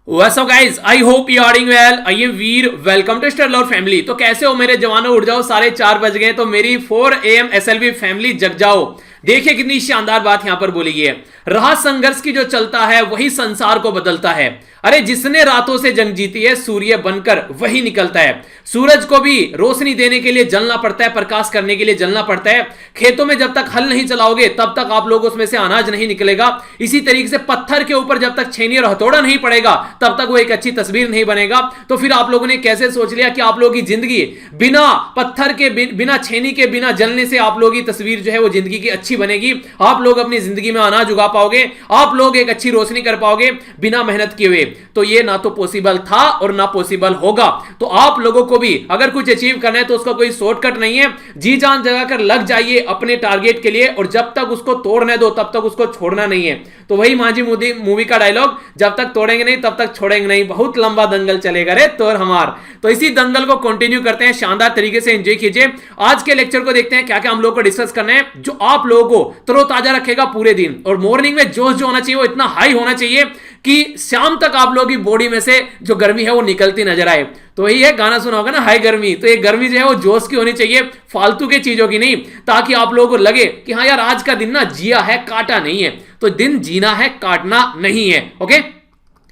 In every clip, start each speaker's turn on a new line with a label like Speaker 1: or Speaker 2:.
Speaker 1: What's up guys? I hope you are doing well. I am Veer. Welcome to Stellar Family. तो कैसे हो मेरे जवानों? उठ जाओ, 4:30 बज गए तो मेरी 4 AM SLV फैमिली जग जाओ। देखिए कितनी शानदार बात यहां पर बोली गई है। रहा संघर्ष की जो चलता है वही संसार को बदलता है। अरे जिसने रातों से जंग जीती है सूर्य बनकर वही निकलता है। सूरज को भी रोशनी देने के लिए जलना पड़ता है, प्रकाश करने के लिए जलना पड़ता है। खेतों में जब तक हल नहीं चलाओगे तब तक आप लोग उसमें से अनाज नहीं निकलेगा। इसी तरीके से पत्थर के ऊपर जब तक छेनी और हथौड़ा नहीं पड़ेगा तब तक वो एक अच्छी तस्वीर नहीं बनेगा। तो फिर आप लोगों ने कैसे सोच लिया कि आप लोगों की जिंदगी बिना पत्थर के बिना छेनी के बिना जलने से आप लोगों की तस्वीर जो है वो जिंदगी की अच्छी बनेगी। आप लोग अपनी जिंदगी में अनाज उगा पाओगे, आप लोग एक अच्छी रोशनी कर पाओगे बिना मेहनत किए हुए। तो ये ना तो पॉसिबल था और ना पॉसिबल होगा। तो आप लोगों को भी अगर कुछ अचीव करना है तो उसका कोई शॉर्टकट नहीं है। जी जान लगाकर लग जाइए अपने टारगेट के लिए और जब तक उसको तोड़ने दो तब तक उसको छोड़ना नहीं है। तो वही मांझी मूवी का डायलॉग, जब तक तोड़ेंगे नहीं तब तक छोड़ेंगे नहीं, बहुत लंबा दंगल चलेगा रे तोर हमार। तो इसी दंगल को कंटिन्यू करते हैं, शानदार तरीके से एंजॉय कीजिए। आज के लेक्चर को देखते हैं क्या क्या हम लोग को डिस्कस करना है जो आप लोगों को तरोताजा रखेगा पूरे दिन। और मॉर्निंग में जोश जो होना चाहिए वो इतना हाई होना चाहिए कि शाम तक आप लोगों की बॉडी में से जो गर्मी है वो निकलती नजर आए। तो यही है, गाना सुना होगा ना हाई गर्मी। तो ये गर्मी जो है वो जोश की होनी चाहिए, फालतू के चीजों की नहीं, ताकि आप लोगों को लगे कि हाँ यार आज का दिन ना जिया है, काटा नहीं है। तो दिन जीना है, काटना नहीं है। ओके।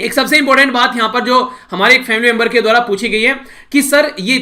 Speaker 1: एक सबसे इंपॉर्टेंट बात यहां पर जो हमारे एक फैमिली मेंबर के द्वारा पूछी गई है कि सर ये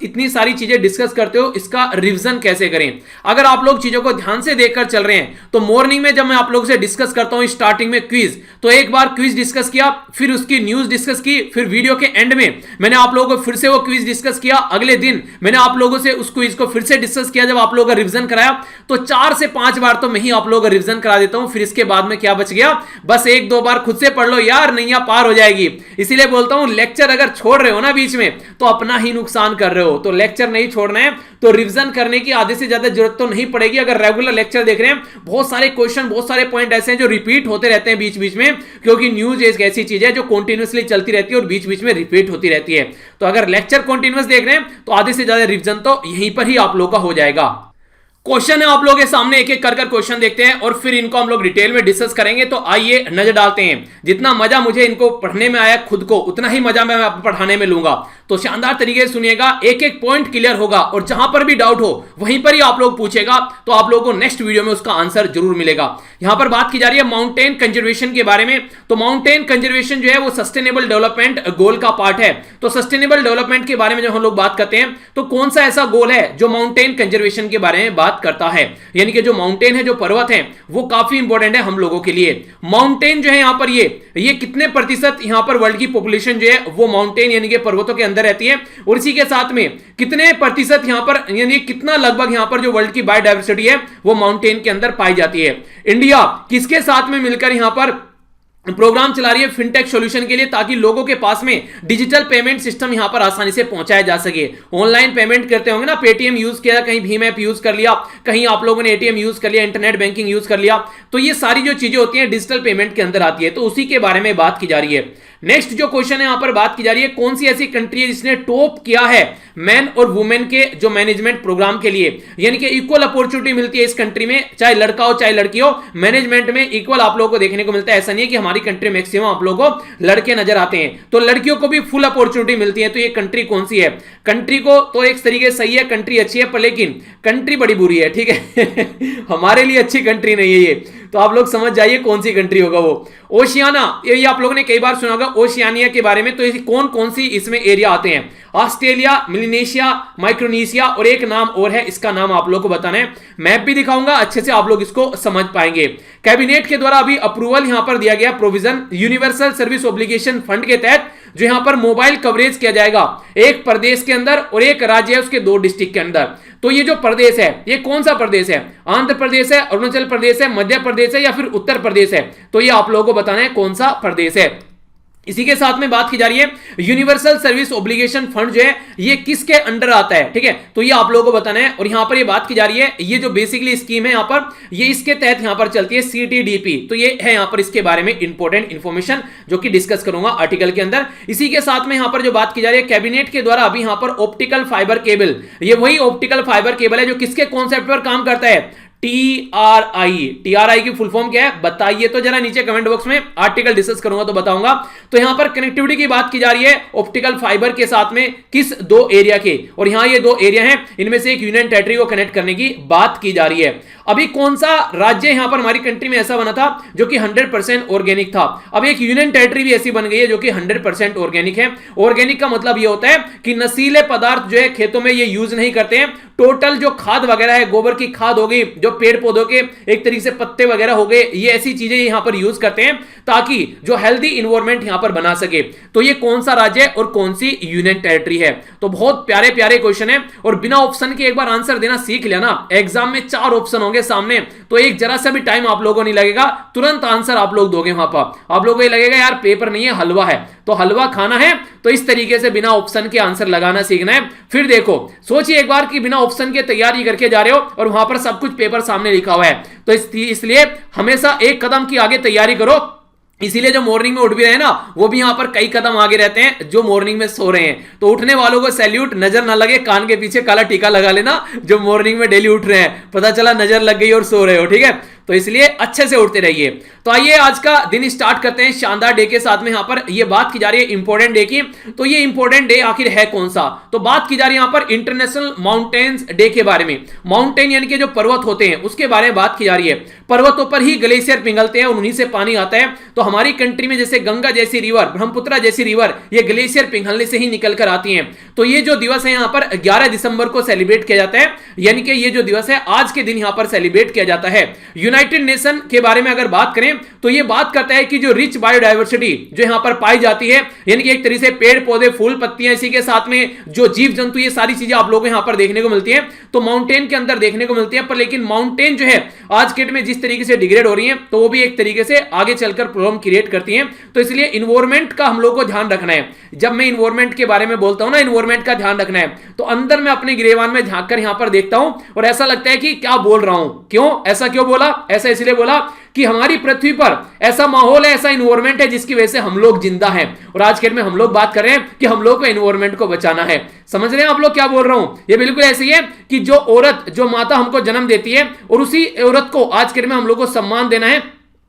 Speaker 1: इतनी सारी चीजें डिस्कस करते हो, इसका रिवीजन कैसे करें। अगर आप लोग चीजों को ध्यान से देखकर चल रहे हैं तो मॉर्निंग में जब मैं आप लोगों से डिस्कस करता हूं स्टार्टिंग में क्विज, तो एक बार क्विज डिस्कस किया, फिर उसकी न्यूज डिस्कस की, फिर वीडियो के एंड में मैंने आप लोगों को फिर से वो क्विज डिस्कस किया। अगले दिन मैंने आप लोगों से उस क्विज को फिर से डिस्कस किया। जब आप लोगों का रिवीजन कराया तो 4 से 5 बार तो मैं ही आप लोगों का रिवीजन करा देता हूं। फिर इसके बाद में क्या बच गया, बस 1-2 बार खुद से पढ़ लो यार, नैया पार हो जाएगी। इसीलिए बोलता हूं लेक्चर अगर छोड़ रहे हो ना बीच में तो अपना ही नुकसान कर रहे हो। तो लेक्चर नहीं छोड़ना है, तो रिवीजन करने की आधे से ज्यादा जरूरत तो नहीं पड़ेगी। अगर रेगुलर लेक्चर देख रहे हैं, बहुत सारे क्वेश्चन, बहुत सारे पॉइंट ऐसे हैं जो रिपीट होते रहते हैं बीच बीच में, क्योंकि न्यूज एक ऐसी चीज है जो कंटिन्यूअसली चलती रहती है और बीच बीच में रिपीट होती रहती है। तो अगर लेक्चर कंटिन्यूअस देख रहे हैं तो आधे से ज्यादा रिवीजन तो यहीं पर ही आप लोगों का हो जाएगा। क्वेश्चन है आप लोगों के सामने, एक एक कर क्वेश्चन देखते हैं और फिर इनको हम लोग डिटेल में डिस्कस करेंगे। तो आइए नजर डालते हैं। जितना मजा मुझे इनको पढ़ने में आया खुद को, उतना ही मजा मैं पढ़ाने में लूंगा। तो शानदार तरीके से सुनिएगा, एक एक पॉइंट क्लियर होगा और जहां पर भी डाउट हो वहीं पर ही आप लोग पूछेगा, तो आप लोगों को नेक्स्ट वीडियो में उसका आंसर जरूर मिलेगा। यहां पर बात की जा रही है माउंटेन कंजर्वेशन के बारे में। तो माउंटेन कंजर्वेशन जो है वो सस्टेनेबल डेवलपमेंट गोल का पार्ट है। तो सस्टेनेबल डेवलपमेंट के बारे में जब हम लोग बात करते हैं तो कौन सा ऐसा गोल है जो माउंटेन कंजर्वेशन के बारे में बात करता है। यानी कि जो माउंटेन है, जो पर्वत है, वो काफी इंपॉर्टेंट है हम लोगों के लिए। माउंटेन जो है यहां पर ये कितने प्रतिशत यहां पर वर्ल्ड की पॉपुलेशन जो है वो माउंटेन यानी कि पर्वतों के अंदर रहती है, और इसी के साथ में कितने प्रतिशत यहां पर यानी कितना लगभग यहां पर जो वर्ल्ड की बायोडायवर्सिटी है वो माउंटेन के अंदर पाई जाती है। इंडिया किसके साथ में मिलकर यहां पर प्रोग्राम चला रही है फिनटेक सॉल्यूशन के लिए, ताकि लोगों के पास में डिजिटल पेमेंट सिस्टम यहां पर आसानी से पहुंचाया जा सके। ऑनलाइन पेमेंट करते होंगे ना, पेटीएम यूज किया, कहीं भीम ऐप यूज कर लिया, कहीं आप लोगों ने एटीएम यूज कर लिया, इंटरनेट बैंकिंग यूज कर लिया। तो ये सारी जो चीजें होती हैं डिजिटल पेमेंट के अंदर आती है। तो उसी के बारे में बात की जा रही है। नेक्स्ट जो क्वेश्चन है यहां पर बात की जा रही है, कौन सी ऐसी कंट्री है जिसने टॉप किया है मैन और वुमेन के जो मैनेजमेंट प्रोग्राम के लिए, यानी कि इक्वल अपॉर्चुनिटी मिलती है इस कंट्री में, चाहे लड़का हो चाहे लड़की हो, मैनेजमेंट में इक्वल आप लोगों को देखने को मिलता है। ऐसा नहीं है कि हमारी कंट्री मैक्सिमम आप लोगों को लड़के नजर आते हैं, तो लड़कियों को भी फुल अपॉर्चुनिटी मिलती है। तो ये कंट्री कौन सी है? कंट्री को तो एक तरीके सही है, कंट्री अच्छी है, पर लेकिन कंट्री बड़ी बुरी है, ठीक है। हमारे लिए अच्छी कंट्री नहीं है ये। तो आप लोग समझ जाइए कौन सी कंट्री होगा वो। ओशियाना, ये आप लोगों ने कई बार सुना होगा ओशियानिया के बारे में। तो कौन कौन सी इसमें एरिया आते हैं? ऑस्ट्रेलिया, मिलेनेशिया, माइक्रोनेशिया और एक नाम और है, इसका नाम आप लोगों को बताना है। मैप भी दिखाऊंगा, अच्छे से आप लोग इसको समझ पाएंगे। कैबिनेट के द्वारा अभी अप्रूवल यहां पर दिया गया provision universal service obligation fund के तहत, जो यहां पर मोबाइल कवरेज किया जाएगा एक प्रदेश के अंदर और एक राज्य है उसके 2 डिस्ट्रिक्ट के अंदर। तो ये जो प्रदेश है ये कौन सा प्रदेश है? आंध्र प्रदेश है, अरुणाचल प्रदेश है, मध्य प्रदेश है या फिर उत्तर प्रदेश है? तो ये आप लोगों को बताना है कौन सा प्रदेश है। इसी के साथ में बात की जा रही है यूनिवर्सल सर्विस ऑब्लिगेशन फंड जो है ये किसके अंडर आता है, ठीक है। तो ये आप लोगों को बताना है। और यहां पर ये बात की जा रही है, ये जो बेसिकली स्कीम है यहां पर, ये इसके तहत यहां पर चलती है CTDP। तो ये है यहां पर इसके बारे में इंपॉर्टेंट इंफॉर्मेशन जो कि डिस्कस करूंगा आर्टिकल के अंदर। इसी के साथ में यहां पर जो बात की जा रही है कैबिनेट के द्वारा अभी यहां पर ऑप्टिकल फाइबर केबल, ये वही ऑप्टिकल फाइबर केबल है जो किसके कॉन्सेप्ट पर काम करता है? टीआरआई की फुल फॉर्म क्या है बताइए तो जरा नीचे कमेंट बॉक्स में, आर्टिकल डिस्कस करूंगा तो बताऊंगा। तो यहां पर कनेक्टिविटी की बात की जा रही है ऑप्टिकल फाइबर के साथ में, किस दो एरिया के, और यहां ये दो एरिया हैं, इनमें से एक यूनियन टेरिटरी को कनेक्ट करने की बात की जा रही है। अभी कौन सा राज्य यहां पर हमारी कंट्री में ऐसा बना था जो कि 100% ऑर्गेनिक था, अब एक यूनियन टेरिटरी भी ऐसी बन गई है जो कि 100% ऑर्गेनिक है। ऑर्गेनिक का मतलब ये होता है कि नशीले पदार्थ जो है खेतों में ये यूज नहीं करते हैं, टोटल जो खाद वगैरह है, गोबर की खाद हो गई, जो पेड़ पौधों के एक तरीके से पत्ते वगैरह हो गए, ये ऐसी चीजें यहां पर यूज करते हैं ताकि जो हेल्दी इन्वायरमेंट यहां पर बना सके। तो ये कौन सा राज्य है और कौन सी यूनियन टेरिटरी है? तो बहुत प्यारे प्यारे क्वेश्चन है, और बिना ऑप्शन के एक बार आंसर देना सीख लिया ना, एग्जाम में 4 ऑप्शन होंगे सामने, तो एक जरा सा भी टाइम आप लोगों को नहीं लगेगा, तुरंत आंसर आप लोग दोगे। वहां पर आप लोगों को ये लगेगा यार पेपर नहीं है हलवा है, तो हलवा खाना है तो इस तरीके से बिना ऑप्शन के आंसर लगाना सीखना है। फिर देखो सोचिए एक बार कि बिना ऑप्शन के तैयारी करके जा रहे हो और वहां पर सब कुछ पेपर सामने लिखा हुआ है, तो इसलिए हमेशा एक कदम की आगे तैयारी करो। इसीलिए जो मॉर्निंग में उठ भी रहे हैं ना, वो भी यहां पर कई कदम आगे रहते हैं जो मॉर्निंग में सो रहे हैं। तो उठने वालों को सैल्यूट, नजर ना लगे, कान के पीछे काला टीका लगा लेना जो मॉर्निंग में डेली उठ रहे हैं, पता चला नजर लग गई और सो रहे हो, ठीक है? तो इसलिए अच्छे से उठते रहिए। तो आइए आज का दिन स्टार्ट करते हैं शानदार डे के साथ में। यहां पर ये बात की जा रही है इंपॉर्टेंट डे की, तो ये इंपॉर्टेंट डे आखिर है कौन सा? तो बात की जा रही है यहां पर इंटरनेशनल माउंटेन्स डे के बारे में। माउंटेन यानी कि जो पर्वत होते हैं उसके बारे में बात की जा रही है। पर्वतों पर ही ग्लेशियर पिघलते हैं और उन्हीं से पानी आता है। तो हमारी कंट्री में जैसे गंगा जैसी रिवर, ब्रह्मपुत्र जैसी रिवर, ये ग्लेशियर पिघलने से ही निकल कर आती हैं। तो ये जो दिवस है यहां पर 11 दिसंबर को सेलिब्रेट किया जाता है, यानी कि ये जो दिवस है आज के दिन यहां पर सेलिब्रेट किया जाता है। यूनाइटेड नेशन के बारे में अगर बात करें तो ये बात करता है कि जो रिच बायोडायवर्सिटी जो यहां पर पाई जाती है, यानी कि एक तरीके से पेड़ पौधे, फूल, पत्तियां, इसी के साथ में जो जीव जंतु, ये सारी चीजें आप लोगों को यहां पर देखने को मिलती हैं। तो माउंटेन के अंदर देखने को मिलती है, पर लेकिन माउंटेन जो है आज के डेट में जिस तरीके से डिग्रेड हो रही है, तो वो भी एक तरीके से आगे चलकर प्रॉब्लम क्रिएट करती हैं। तो इसलिए इन्वायरमेंट का हम लोग को ध्यान रखना है। जब मैं इन्वायरमेंट के बारे में बोलता हूं ना, इन्वायरमेंट का ध्यान रखना है, तो अंदर मैं अपने गिरेबान में झांक कर यहां पर देखता हूं और ऐसा लगता है कि क्या बोल रहा हूं, क्यों ऐसा क्यों बोला? ऐसा इसलिए बोला कि हमारी पृथ्वी पर ऐसा माहौल है, ऐसा इन्वायरमेंट है जिसकी वजह से हम लोग जिंदा हैं। और आज के डेट में हम लोग बात कर रहे हैं कि हम लोग को इन्वायरमेंट को बचाना है। समझ रहे हैं आप लोग क्या बोल रहा हूं? ये बिल्कुल ऐसे ही है कि जो औरत, जो माता हमको जन्म देती है, और उसी औरत को आज के डेट में हम लोग को सम्मान देना है,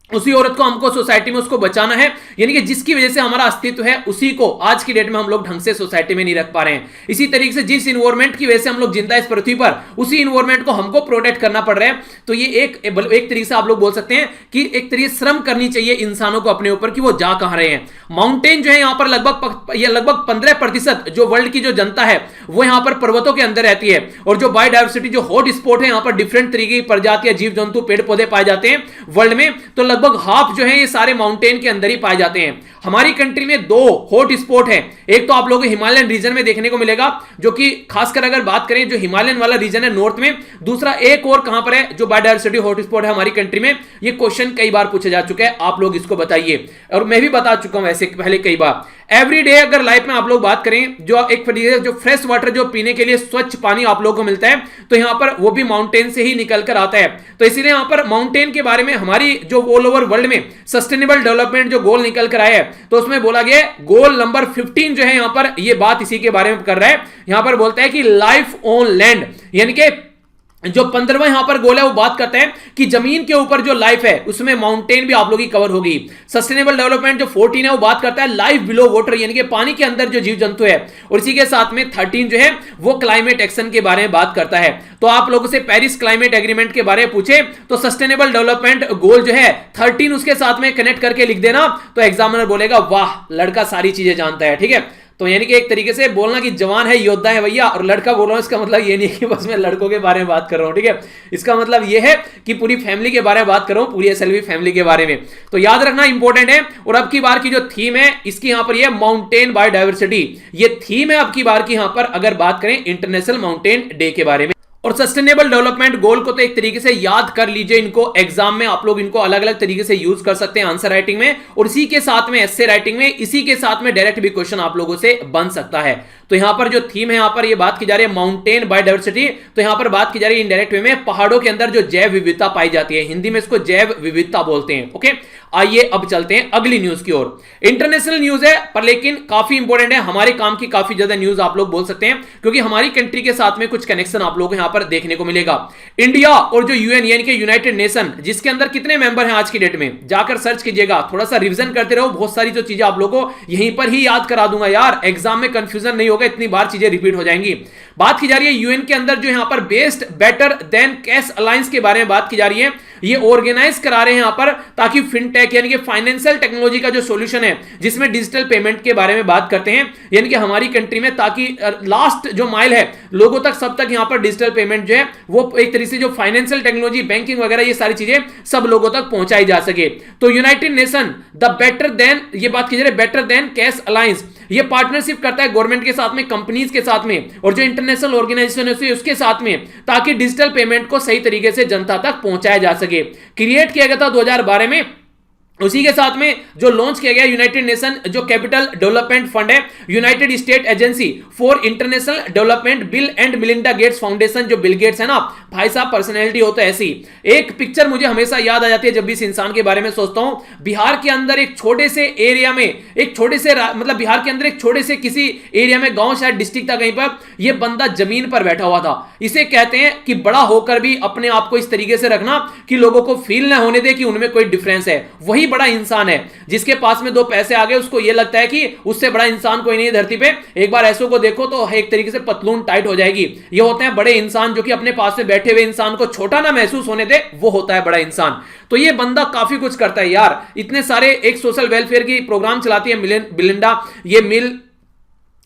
Speaker 1: उसी औरत को हमको सोसाइटी में उसको बचाना है, यानी कि जिसकी वजह से हमारा अस्तित्व है, उसी को आज की डेट में हम लोग ढंग से सोसाइटी में नहीं रख पा रहे हैं। इसी तरीके से जिस इन्वायरमेंट की वजह से हम लोग जिंदा इस पृथ्वी पर, उसी इन्वायरमेंट को हमको प्रोटेक्ट करना पड़ रहा है। तो ये एक तरीके से आप लोग बोल सकते हैं कि एक तरीके से श्रम करनी चाहिए इंसानों को अपने ऊपर कि वो जा कहां रहे हैं। माउंटेन जो है यहां पर लगभग 15% जो वर्ल्ड की जो जनता है वो यहां पर पर्वतों के अंदर रहती है। और जो बायोडायवर्सिटी, जो हॉट स्पॉट है, यहां पर डिफरेंट तरीके की प्रजातियां, जीव जंतु, पेड़ पौधे पाए जाते हैं वर्ल्ड में, तो लगभग हाफ जो है ये सारे माउंटेन के अंदर ही पाए जाते हैं। हमारी कंट्री में 2 हॉट स्पॉट है, एक तो आप लोगों को हिमालयन रीजन में देखने को मिलेगा, जो कि खासकर अगर बात करें जो हिमालयन वाला रीजन है नॉर्थ में। दूसरा एक और कहां पर है जो बायोडायवर्सिटी हॉट स्पॉट है हमारी कंट्री में? ये क्वेश्चन कई बार पूछा जा चुका है, आप लोग इसको बताइए, और मैं भी बता चुका हूं ऐसे पहले कई बार। एवरी डे अगर लाइफ में आप लोग बात करें, जो एक जो फ्रेश वाटर, जो पीने के लिए स्वच्छ पानी आप लोगों को मिलता है, तो यहां पर वो भी माउंटेन से ही निकल कर आता है। तो इसीलिए यहां पर माउंटेन के बारे में हमारी जो ऑल ओवर वर्ल्ड में सस्टेनेबल डेवलपमेंट जो गोल निकल कर आया है, तो उसमें बोला गया गोल नंबर 15 जो है यहां पर ये बात इसी के बारे में कर रहा है। यहां पर बोलता है कि लाइफ ऑन लैंड, यानी कि जो 15वां यहां पर गोल है वो बात करते हैं कि जमीन के ऊपर जो लाइफ है उसमें माउंटेन भी आप लोगों की कवर होगी। सस्टेनेबल डेवलपमेंट जो 14 है वो बात करता है लाइफ बिलो वाटर, यानी कि पानी के अंदर जो जीव जंतु है। और इसी के साथ में 13 जो है वो क्लाइमेट एक्शन के बारे में बात करता है। तो आप लोगों से पेरिस क्लाइमेट एग्रीमेंट के बारे में पूछे तो सस्टेनेबल डेवलपमेंट गोल जो है 13 उसके साथ में कनेक्ट करके लिख देना, तो एग्जामिनर बोलेगा वाह लड़का सारी चीजें जानता है, ठीक है? तो यानी कि एक तरीके से बोलना कि जवान है, योद्धा है भैया, और लड़का बोल रहा हूं, इसका मतलब ये नहीं कि बस मैं लड़कों के बारे में बात कर रहा हूं, ठीक है? इसका मतलब ये है कि पूरी फैमिली के बारे में बात कर रहा हूं, पूरी एसएलवी फैमिली के बारे में। तो याद रखना इंपॉर्टेंट है। और अब की बार की जो थीम है इसकी यहां पर ये माउंटेन बायोडायवर्सिटी, ये थीम है अब की बार की यहां पर अगर बात करें इंटरनेशनल माउंटेन डे के बारे में। और सस्टेनेबल डेवलपमेंट गोल को तो एक तरीके से याद कर लीजिए, इनको एग्जाम में आप लोग इनको अलग अलग तरीके से यूज कर सकते हैं आंसर राइटिंग में, और इसी के साथ में एस्से राइटिंग में, इसी के साथ में डायरेक्ट भी क्वेश्चन आप लोगों से बन सकता है। तो यहां पर जो थीम है, यहां पर ये बात की जा रही है माउंटेन बायोडायवर्सिटी, तो यहां पर बात की जा रही है इनडायरेक्ट वे में पहाड़ों के अंदर जो जैव विविधता पाई जाती है, हिंदी में इसको जैव विविधता बोलते हैं। ओके, आइए अब चलते हैं अगली न्यूज की ओर। इंटरनेशनल न्यूज है पर लेकिन काफी इंपॉर्टेंट है, हमारे काम की काफी ज्यादा न्यूज आप लोग बोल सकते हैं, क्योंकि हमारी कंट्री के साथ में कुछ कनेक्शन आप लोगों को यहां पर देखने को मिलेगा। इंडिया और जो यूएन यानी कि यूनाइटेड नेशन, जिसके अंदर कितने मेंबर हैं आज की डेट में, जाकर सर्च कीजिएगा, थोड़ा सा रिवीजन करते रहो, बहुत सारी जो चीजें आप लोगों को यहीं पर ही याद करा दूंगा यार, एग्जाम में कंफ्यूजन नहीं होगा, इतनी बार चीजें रिपीट हो जाएंगी। बात की जा रही है यूएन के अंदर जो यहां पर best better than cash alliance के बारे में बात की जा रही है, ये ऑर्गेनाइज करा रहे हैं यहां पर, ताकि फिनटेक यानी कि फाइनेंशियल टेक्नोलॉजी का जो सॉल्यूशन है, जिसमें डिजिटल पेमेंट के बारे में बात करते हैं, यानी कि हमारी कंट्री में, ताकि लास्ट जो माइल है लोगों तक, सब तक यहां पर डिजिटल पेमेंट जो है वो एक तरीके से जो फाइनेंशियल टेक्नोलॉजी, बैंकिंग वगैरह, ये सारी चीजें सब लोगों तक पहुंचाई जा सके। तो United nation the better than, ये बात की जा रही है बेटर देन कैश अलायंस, ये पार्टनरशिप करता है गवर्नमेंट के साथ में, कंपनीज के साथ में, और जो इंटरनेशनल ऑर्गेनाइजेशन है उसके साथ में, ताकि डिजिटल पेमेंट को सही तरीके से जनता तक पहुंचाया जा सके। क्रिएट किया गया था 2012 में। उसी के साथ में जो लॉन्च किया गया यूनाइटेड नेशन जो कैपिटल डेवलपमेंट फंड है, United state agency for international development, bill and Melinda Gates foundation, जो बिल गेट्स है ना भाई साहब, पर्सनैलिटी हो तो ऐसी। एक पिक्चर मुझे हमेशा याद आ जाती है जब भी इस इंसान के बारे में सोचता हूं। बिहार के अंदर एक छोटे से एरिया में, एक छोटे से मतलब बिहार के अंदर एक छोटे से किसी एरिया में, गांव शायद डिस्ट्रिक्ट था कहीं पर, यह बंदा जमीन पर बैठा हुआ था। इसे कहते हैं कि बड़ा होकर भी अपने आप को इस तरीके से रखना कि लोगों को फील ना होने दे कि उनमें कोई डिफरेंस है। वही बड़ा इंसान है जिसके पास में दो पैसे आ गए, उसको यह लगता है कि उससे बड़ा इंसान कोई नहीं धरती पे। एक बार ऐसों को देखो तो एक तरीके से पतलून टाइट हो जाएगी। ये होते हैं बड़े इंसान, जो कि अपने पास में बैठे हुए इंसान को छोटा ना महसूस होने दे, वो होता है बड़ा इंसान। तो ये बंदा काफी कुछ करता है यार, इतने सारे एक सोशल वेलफेयर की प्रोग्राम चलाती है बिलिंडा, ये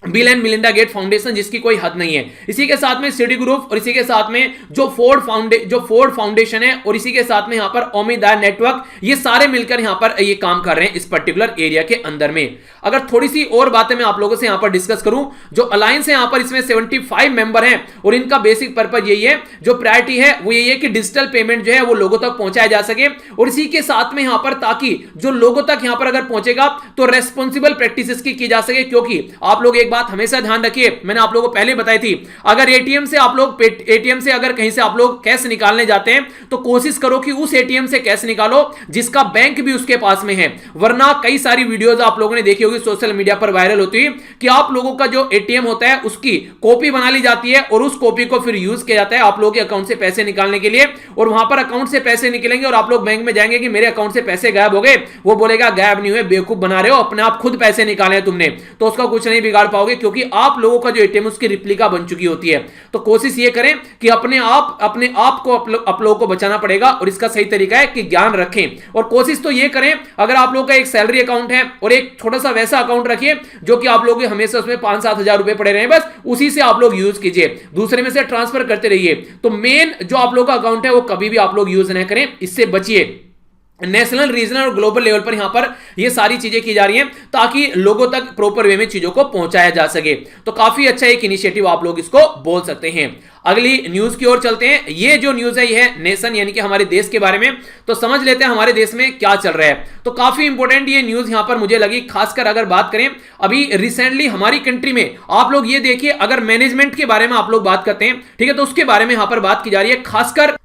Speaker 1: Bill and Melinda Gate Foundation, जिसकी कोई हद नहीं है। इसी के साथ में सिटी ग्रुप, और इसी के साथ में जो फोर्ड फाउंडेशन है, और इसी के साथ में यहां पर ओमिदार नेटवर्क, ये सारे मिलकर यहां पर ये काम कर रहे हैं इस पर्टिकुलर एरिया के अंदर में। अगर थोड़ी सी और बातें मैं आप लोगों से यहां पर डिस्कस करूं, जो अलायंस है यहां पर, इसमें 75 मेंबर हैं, और इनका बेसिक पर्पज यही है, जो प्रायोरिटी है वो यही है कि डिजिटल पेमेंट जो है वो लोगों तक पहुंचाया जा सके। और इसी के साथ में यहां पर, ताकि जो लोगों तक यहां पर अगर पहुंचेगा तो रेस्पॉन्सिबल प्रैक्टिसेस की जा सके। क्योंकि आप लोग एक बात हमेशा ध्यान रखिए, मैंने आप लोगों को पहले बताई थी, अगर एटीएम से अगर कहीं से आप लोग कैश निकालने जाते हैं तो कोशिश करो कि उस एटीएम से कैश निकालो जिसका बैंक भी उसके पास में है। वरना कई सारी वीडियोस आप लोगों ने देखी होगी सोशल मीडिया पर वायरल होती है कि आप लोगों का जो एटीएम होता है उसकी कॉपी बना ली जाती है, और उस कॉपी को फिर यूज किया जाता है आप लोगों के अकाउंट से पैसे निकालने के लिए। और वहां पर अकाउंट से पैसे निकलेंगे और आप लोग बैंक में जाएंगे कि मेरे अकाउंट से पैसे गायब हो गए, वो बोलेगा गायब नहीं हुए, बेवकूफ बना रहे हो, अपने आप खुद पैसे निकाले तुमने, तो उसका कुछ नहीं बिगाड़ पाओगे, क्योंकि आप लोगों का जो एटीएम उसकी रिप्लिका बन चुकी होती है। तो कोशिश ये करें कि अपने आप को आप लोगों को बचाना पड़ेगा, और इसका सही तरीका है कि ज्ञान रखें। और कोशिश तो ये करें, अगर आप लोगों का एक सैलरी अकाउंट है और एक छोटा सा वैसा अकाउंट रखिए जो कि आप लोगों के हमेशा उसमें 5-7 हजार रुपए पड़े रहे, बस उसी से आप लोग यूज कीजिए, दूसरे में से ट्रांसफर करते रहिए। तो मेन जो आप लोगों का अकाउंट है वो कभी भी आप लोग यूज न करें, इससे बचिए। नेशनल, रीजनल और ग्लोबल लेवल पर यहां पर ये सारी चीजें की जा रही हैं ताकि लोगों तक प्रॉपर वे में चीजों को पहुंचाया जा सके। तो काफी अच्छा एक इनिशिएटिव आप लोग इसको बोल सकते हैं। अगली न्यूज की ओर चलते हैं। ये जो न्यूज है ये है नेशन यानी कि हमारे देश के बारे में। तो समझ लेते हैं हमारे देश में क्या चल रहा है। तो काफी इंपॉर्टेंट ये न्यूज यहां पर मुझे लगी, खासकर अगर बात करें अभी रिसेंटली हमारी कंट्री में। आप लोग ये देखिए, अगर मैनेजमेंट के बारे में आप लोग बात करते हैं, ठीक है, तो उसके बारे में यहां पर बात की जा रही है। खासकर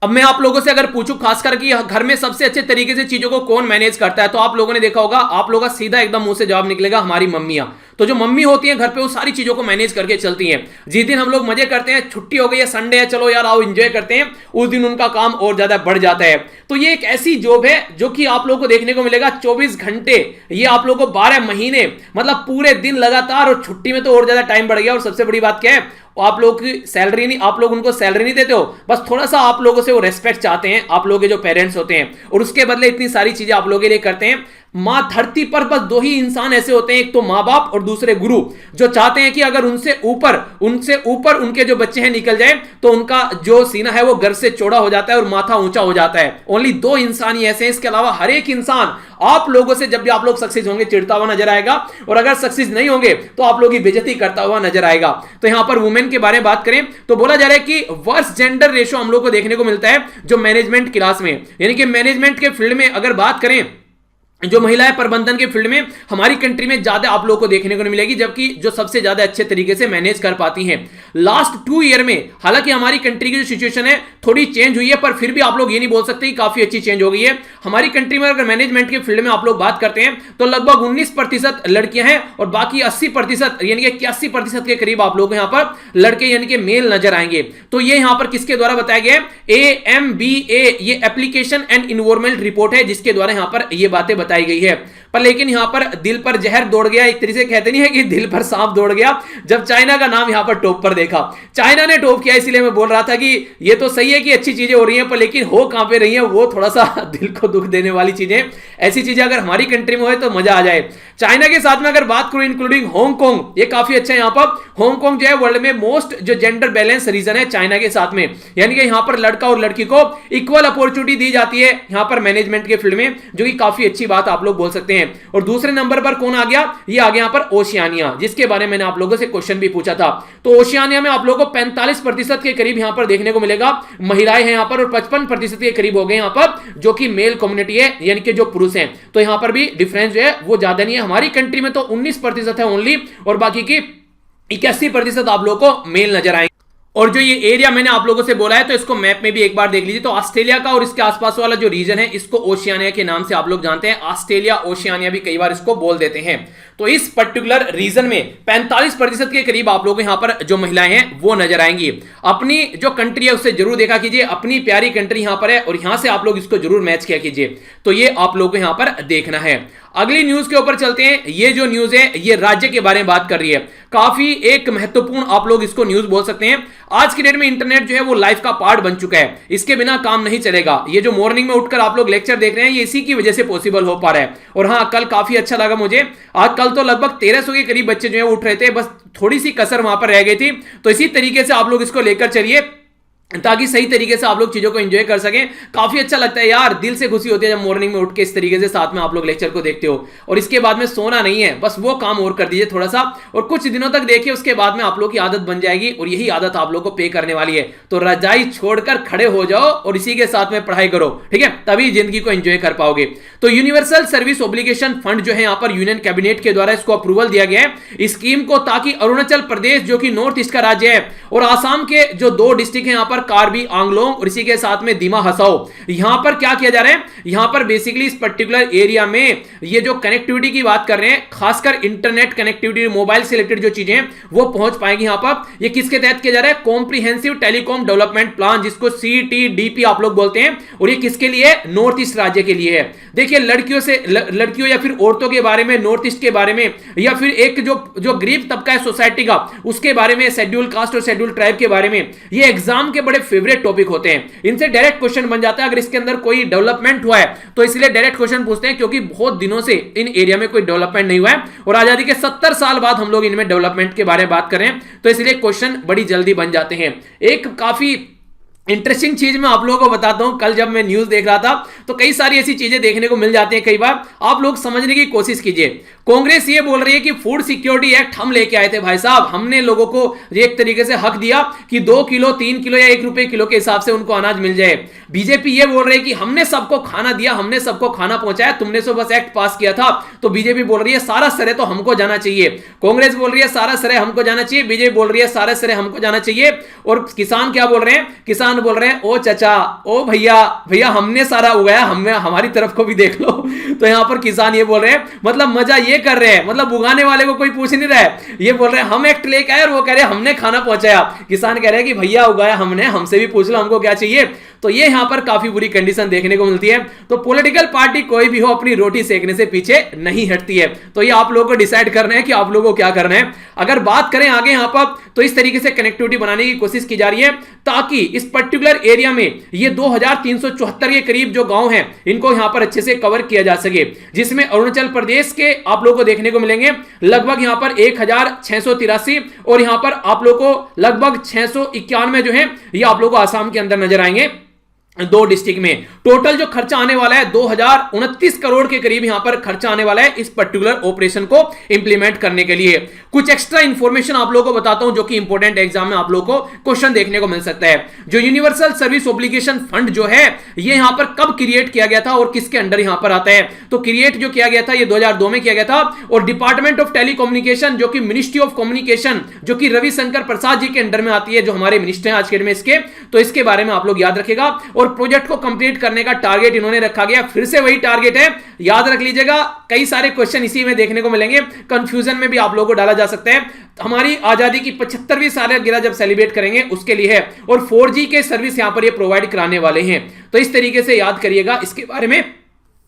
Speaker 1: अब मैं आप लोगों से अगर पूछूं खासकर कि घर में सबसे अच्छे तरीके से चीजों को कौन मैनेज करता है, तो आप लोगों ने देखा होगा, आप लोगों का सीधा एकदम मुंह से जवाब निकलेगा हमारी मम्मियां। तो जो मम्मी होती हैं घर पे वो सारी चीजों को मैनेज करके चलती हैं। जिस दिन हम लोग मजे करते हैं, छुट्टी हो गई है, संडे है, चलो यार आओ एंजॉय करते हैं, उस दिन उनका काम और ज्यादा बढ़ जाता है। तो ये एक ऐसी जॉब है जो कि आप लोगों को देखने को मिलेगा 24 घंटे, ये आप लोगों को 12 महीने, मतलब पूरे दिन लगातार, और छुट्टी में तो और ज्यादा टाइम बढ़ गया। और सबसे बड़ी बात क्या है, आप लोग की सैलरी नहीं, आप लोग उनको सैलरी नहीं देते हो, बस थोड़ा सा आप लोगों से वो रेस्पेक्ट चाहते हैं, आप लोगों के जो पेरेंट्स होते हैं, और उसके बदले इतनी सारी चीजें आप लोगों के लिए करते हैं। मां धरती पर बस दो ही इंसान ऐसे होते हैं, एक तो मां बाप और दूसरे गुरु, जो चाहते हैं कि अगर उनसे ऊपर उनके जो बच्चे हैं निकल जाए तो उनका जो सीना है वो गर्व से चौड़ा हो जाता है और माथा ऊंचा हो जाता है। ओनली दो इंसान ही ऐसे हैं, इसके अलावा हर एक इंसान आप लोगों से जब भी आप लोग सक्सेस होंगे चिढ़ता हुआ नजर आएगा, और अगर सक्सेस नहीं होंगे तो आप लोगों की बेइज्जती करता हुआ नजर आएगा। तो यहां पर वुमेन के बारे में बात करें तो बोला जा रहा है कि वर्स जेंडर रेशो हम लोग को देखने को मिलता है जो मैनेजमेंट क्लास में, यानी कि मैनेजमेंट के फील्ड में अगर बात करें जो महिलाएं प्रबंधन के फील्ड में हमारी कंट्री में ज्यादा आप लोगों को देखने को नहीं मिलेगी, जबकि जो सबसे ज्यादा अच्छे तरीके से मैनेज कर पाती हैं लास्ट 2 ईयर में। हालांकि हमारी कंट्री की जो सिचुएशन है थोड़ी चेंज हुई है, पर फिर भी आप लोग ये नहीं बोल सकते कि काफी अच्छी चेंज हो गई है हमारी कंट्री में। अगर मैनेजमेंट के फील्ड में आप लोग बात करते हैं तो लगभग 19% लड़कियां हैं और बाकी 80% यानी कि 81% के करीब आप लोग यहां पर लड़के यानी कि मेल नजर आएंगे। तो ये यहां पर किसके द्वारा बताया गया है? AMBA, ये एप्लीकेशन एंड इन्वायरमेंट रिपोर्ट है जिसके द्वारा यहां पर ये बातें बताई गई है। पर लेकिन यहां पर दिल पर जहर दौड़ गया, एक तरीके से कहते नहीं है कि दिल पर सांप दौड़ गया, जब चाइना का नाम यहां पर टॉप पर देखा। चाइना ने टॉप किया, इसलिए मैं बोल रहा था कि ये तो सही है कि अच्छी चीजें हो रही हैं, पर लेकिन हो कहां पे रही हैं वो थोड़ा सा दिल को दुख देने वाली चीजें। ऐसी चीजें अगर हमारी कंट्री में हो तो मजा आ जाए। चाइना के साथ में अगर बात करूं इंक्लूडिंग हांगकांग, ये काफी अच्छा है। यहां पर हांगकांग जो है वर्ल्ड में मोस्ट जो जेंडर बैलेंस रीजन है चाइना के साथ में, यानी कि यहां पर लड़का और लड़की को इक्वल अपॉर्चुनिटी दी जाती है यहां पर मैनेजमेंट के फील्ड में, जो कि काफी अच्छी बात आप लोग बोल सकते हैं। और दूसरे नंबर पर कौन आ गया? ये आ गया यहां पर ओशियानिया, जिसके बारे में मैंने आप लोगों से क्वेश्चन भी पूछा था। तो ओशियानिया में आप लोगों को 45% के करीब यहां पर देखने को मिलेगा महिलाएं हैं यहां पर, और 55% के करीब हो गए यहां पर जो कि मेल कम्युनिटी है यानी कि जो पुरुष हैं। तो यहां पर भी डिफरेंस जो है वो ज्यादा नहीं है। हमारी कंट्री में तो 19% है ओनली, और बाकी की 81% आप लोगों को मेल नजर आएंगे। और जो ये एरिया मैंने आप लोगों से बोला है तो इसको मैप में भी एक बार देख लीजिए। तो ऑस्ट्रेलिया का और इसके आसपास वाला जो रीजन है इसको ओशियानिया के नाम से आप लोग जानते हैं। ऑस्ट्रेलिया ओशियानिया भी कई बार इसको बोल देते हैं। तो इस पर्टिकुलर रीजन में 45% के करीब आप लोग यहां पर जो महिलाएं हैं वो नजर आएंगी। अपनी जो कंट्री है उससे जरूर देखा कीजिए, अपनी प्यारी कंट्री यहां पर है और यहां से आप लोग इसको जरूर मैच किया कीजिए। तो ये आप लोग को यहां पर देखना है। अगली न्यूज के ऊपर चलते हैं। ये जो न्यूज है ये राज्य के बारे में बात कर रही है, काफी एक महत्वपूर्ण आप लोग इसको न्यूज बोल सकते हैं। आज की डेट में इंटरनेट जो है वो लाइफ का पार्ट बन चुका है, इसके बिना काम नहीं चलेगा। ये जो मॉर्निंग में उठकर आप लोग लेक्चर देख रहे हैं ये इसी की वजह से पॉसिबल हो पा रहा है। और हाँ, कल काफी अच्छा लगा मुझे, आज कल तो लगभग 1300 के करीब बच्चे जो है उठ रहे थे, बस थोड़ी सी कसर वहां पर रह गई थी। तो इसी तरीके से आप लोग इसको लेकर चलिए ताकि सही तरीके से आप लोग चीजों को एंजॉय कर सकें। काफी अच्छा लगता है यार, दिल से खुशी होती है जब मॉर्निंग में उठ के इस तरीके से साथ में आप लोग लेक्चर को देखते हो। और इसके बाद में सोना नहीं है, बस वो काम और कर दीजिए थोड़ा सा, और कुछ दिनों तक देखिए, उसके बाद में आप लोग की आदत बन जाएगी और यही आदत आप लोग को पे करने वाली है। तो रजाई छोड़कर खड़े हो जाओ और इसी के साथ में पढ़ाई करो, ठीक है, तभी जिंदगी को एंजॉय कर पाओगे। तो यूनिवर्सल सर्विस ऑब्लिगेशन फंड जो है यहाँ पर यूनियन कैबिनेट के द्वारा इसको अप्रूवल दिया गया है इस स्कीम को, ताकि अरुणाचल प्रदेश जो कि नॉर्थ ईस्ट का राज्य है और आसाम के जो 2 डिस्ट्रिक्ट है यहाँ पर कार्बी आंगलोंग और इसी के साथ में दिमा हसाओ, यहां पर क्या किया जा रहा है, यहां पर बेसिकली इस पर्टिकुलर एरिया में ये जो कनेक्टिविटी की बात कर रहे हैं, खासकर इंटरनेट कनेक्टिविटी, मोबाइल से रिलेटेड जो चीजें वो पहुंच पाएंगी यहां पर। ये किसके तहत किया जा रहा है? कॉम्प्रिहेंसिव टेलीकॉम डेवलपमेंट प्लान, जिसको CTDP आप लोग बोलते हैं। और ये किसके लिए? नॉर्थ ईस्ट राज्य के लिए है। देखिए, लड़कियों या फिर औरतों के बारे में, नॉर्थ ईस्ट के बारे में, या फिर एक जो गरीब तबका है सोसाइटी का उसके बारे में, शेड्यूल कास्ट और शेड्यूल ट्राइब के बारे में, ये एग्जाम के बड़े फेवरेट टॉपिक होते हैं। इनसे डायरेक्ट क्वेश्चन बन जाता है अगर इसके अंदर कोई डेवलपमेंट हुआ है तो, इसलिए डायरेक्ट क्वेश्चन पूछते हैं, क्योंकि बहुत दिनों से इन एरिया में कोई डेवलपमेंट नहीं हुआ है और आजादी के 70 साल बाद हम लोग इनमें डेवलपमेंट के बारे में बात करें, तो इसलिए क्वेश्चन बड़ी जल्दी बन जाते हैं। एक काफी इंटरेस्टिंग चीज मैं आप लोगों को बताता हूं। कल जब मैं न्यूज देख रहा था तो कई सारी ऐसी चीजें देखने को मिल जाती हैं, कई बार आप लोग समझने की कोशिश कीजिए। कांग्रेस ये बोल रही है कि फूड सिक्योरिटी एक्ट हम लेके आए थे भाई साहब, हमने लोगों को एक तरीके से हक दिया कि 2 किलो 3 किलो या 1 रुपए किलो के हिसाब से उनको अनाज मिल जाए। बीजेपी ये बोल रही है कि हमने सबको खाना दिया, हमने सबको खाना पहुंचाया, तुमने तो बस एक्ट पास किया था। तो बीजेपी बोल रही है सारा श्रेय तो हमको जाना चाहिए। कांग्रेस बोल रही है सारा श्रेय हमको जाना चाहिए, बीजेपी बोल रही है सारा श्रेय हमको जाना चाहिए। और किसान क्या बोल रहे हैं? किसान बोल रहे हैं ओ चाचा, ओ भैया हमने सारा उगाया, हमें हमारी तरफ को भी देख लो। तो यहां पर किसान ये बोल रहे हैं, मतलब मजा ये कर रहे हैं, मतलब उगाने वाले को कोई पूछ नहीं रहा है, ये बोल रहे हैं हम एक्ट लेके आए और वो कह रहे हैं हमने खाना पहुंचाया। किसान कह रहे हैं कि भैया उगाया हमने, हमसे भी पूछ लो हमको क्या चाहिए। तो ये यहां पर काफी बुरी कंडीशन देखने को मिलती है। तो पॉलिटिकल पार्टी कोई भी हो अपनी रोटी सेकने से पीछे नहीं हटती है। तो ये आप लोगों को डिसाइड करना है कि आप लोगों को क्या करना है। अगर बात करें आगे यहां पर, तो इस तरीके से कनेक्टिविटी बनाने की कोशिश की जा रही है ताकि इस पर्टिकुलर एरिया में ये 2374 के करीब जो गांव हैं इनको यहां पर अच्छे से कवर किया जा सके, जिसमें अरुणाचल प्रदेश के आप लोगों को देखने को मिलेंगे लगभग यहां पर 1683 और यहां पर आप लोगों को लगभग 691 जो है ये आप लोगों को आसाम के अंदर नजर आएंगे 2 डिस्ट्रिक्ट में। टोटल जो खर्चा आने वाला है 2029 करोड़ के करीब यहां पर खर्चा आने वाला है इस पर्टिकुलर ऑपरेशन को इंप्लीमेंट करने के लिए। कुछ एक्स्ट्रा इंफॉर्मेशन आप लोगों को बताता हूं जो कि इंपॉर्टेंट एग्जाम में आप लोगों को क्वेश्चन देखने को मिल सकता है। जो यूनिवर्सल सर्विस ऑब्लिगेशन फंड जो है ये यहां पर कब क्रिएट किया गया था और किसके अंडर यहां पर आता है? तो क्रिएट जो किया गया था ये 2002 में किया गया था और डिपार्टमेंट ऑफ टेलीकम्युनिकेशन जो कि मिनिस्ट्री ऑफ कम्युनिकेशन जो कि रविशंकर प्रसाद जी के अंडर में आती है, जो हमारे मिनिस्टर हैं आज के डेट में इसके, तो इसके बारे में आप लोग याद रखेगा। और प्रोजेक्ट को कंप्लीट करने का टारगेट इन्होंने रखा गया, फिर से वही टारगेट है, याद रख लीजिएगा। कई सारे क्वेश्चन इसी में देखने को मिलेंगे, कंफ्यूजन में भी आप लोगों को डाला जा सकता है। हमारी आजादी की 75वीं सालगिरह जब सेलिब्रेट करेंगे उसके लिए है और 4G के सर्विस यहां पर ये प्रोवाइड कराने वाले हैं, तो इस तरीके से याद करिएगा इसके बारे में।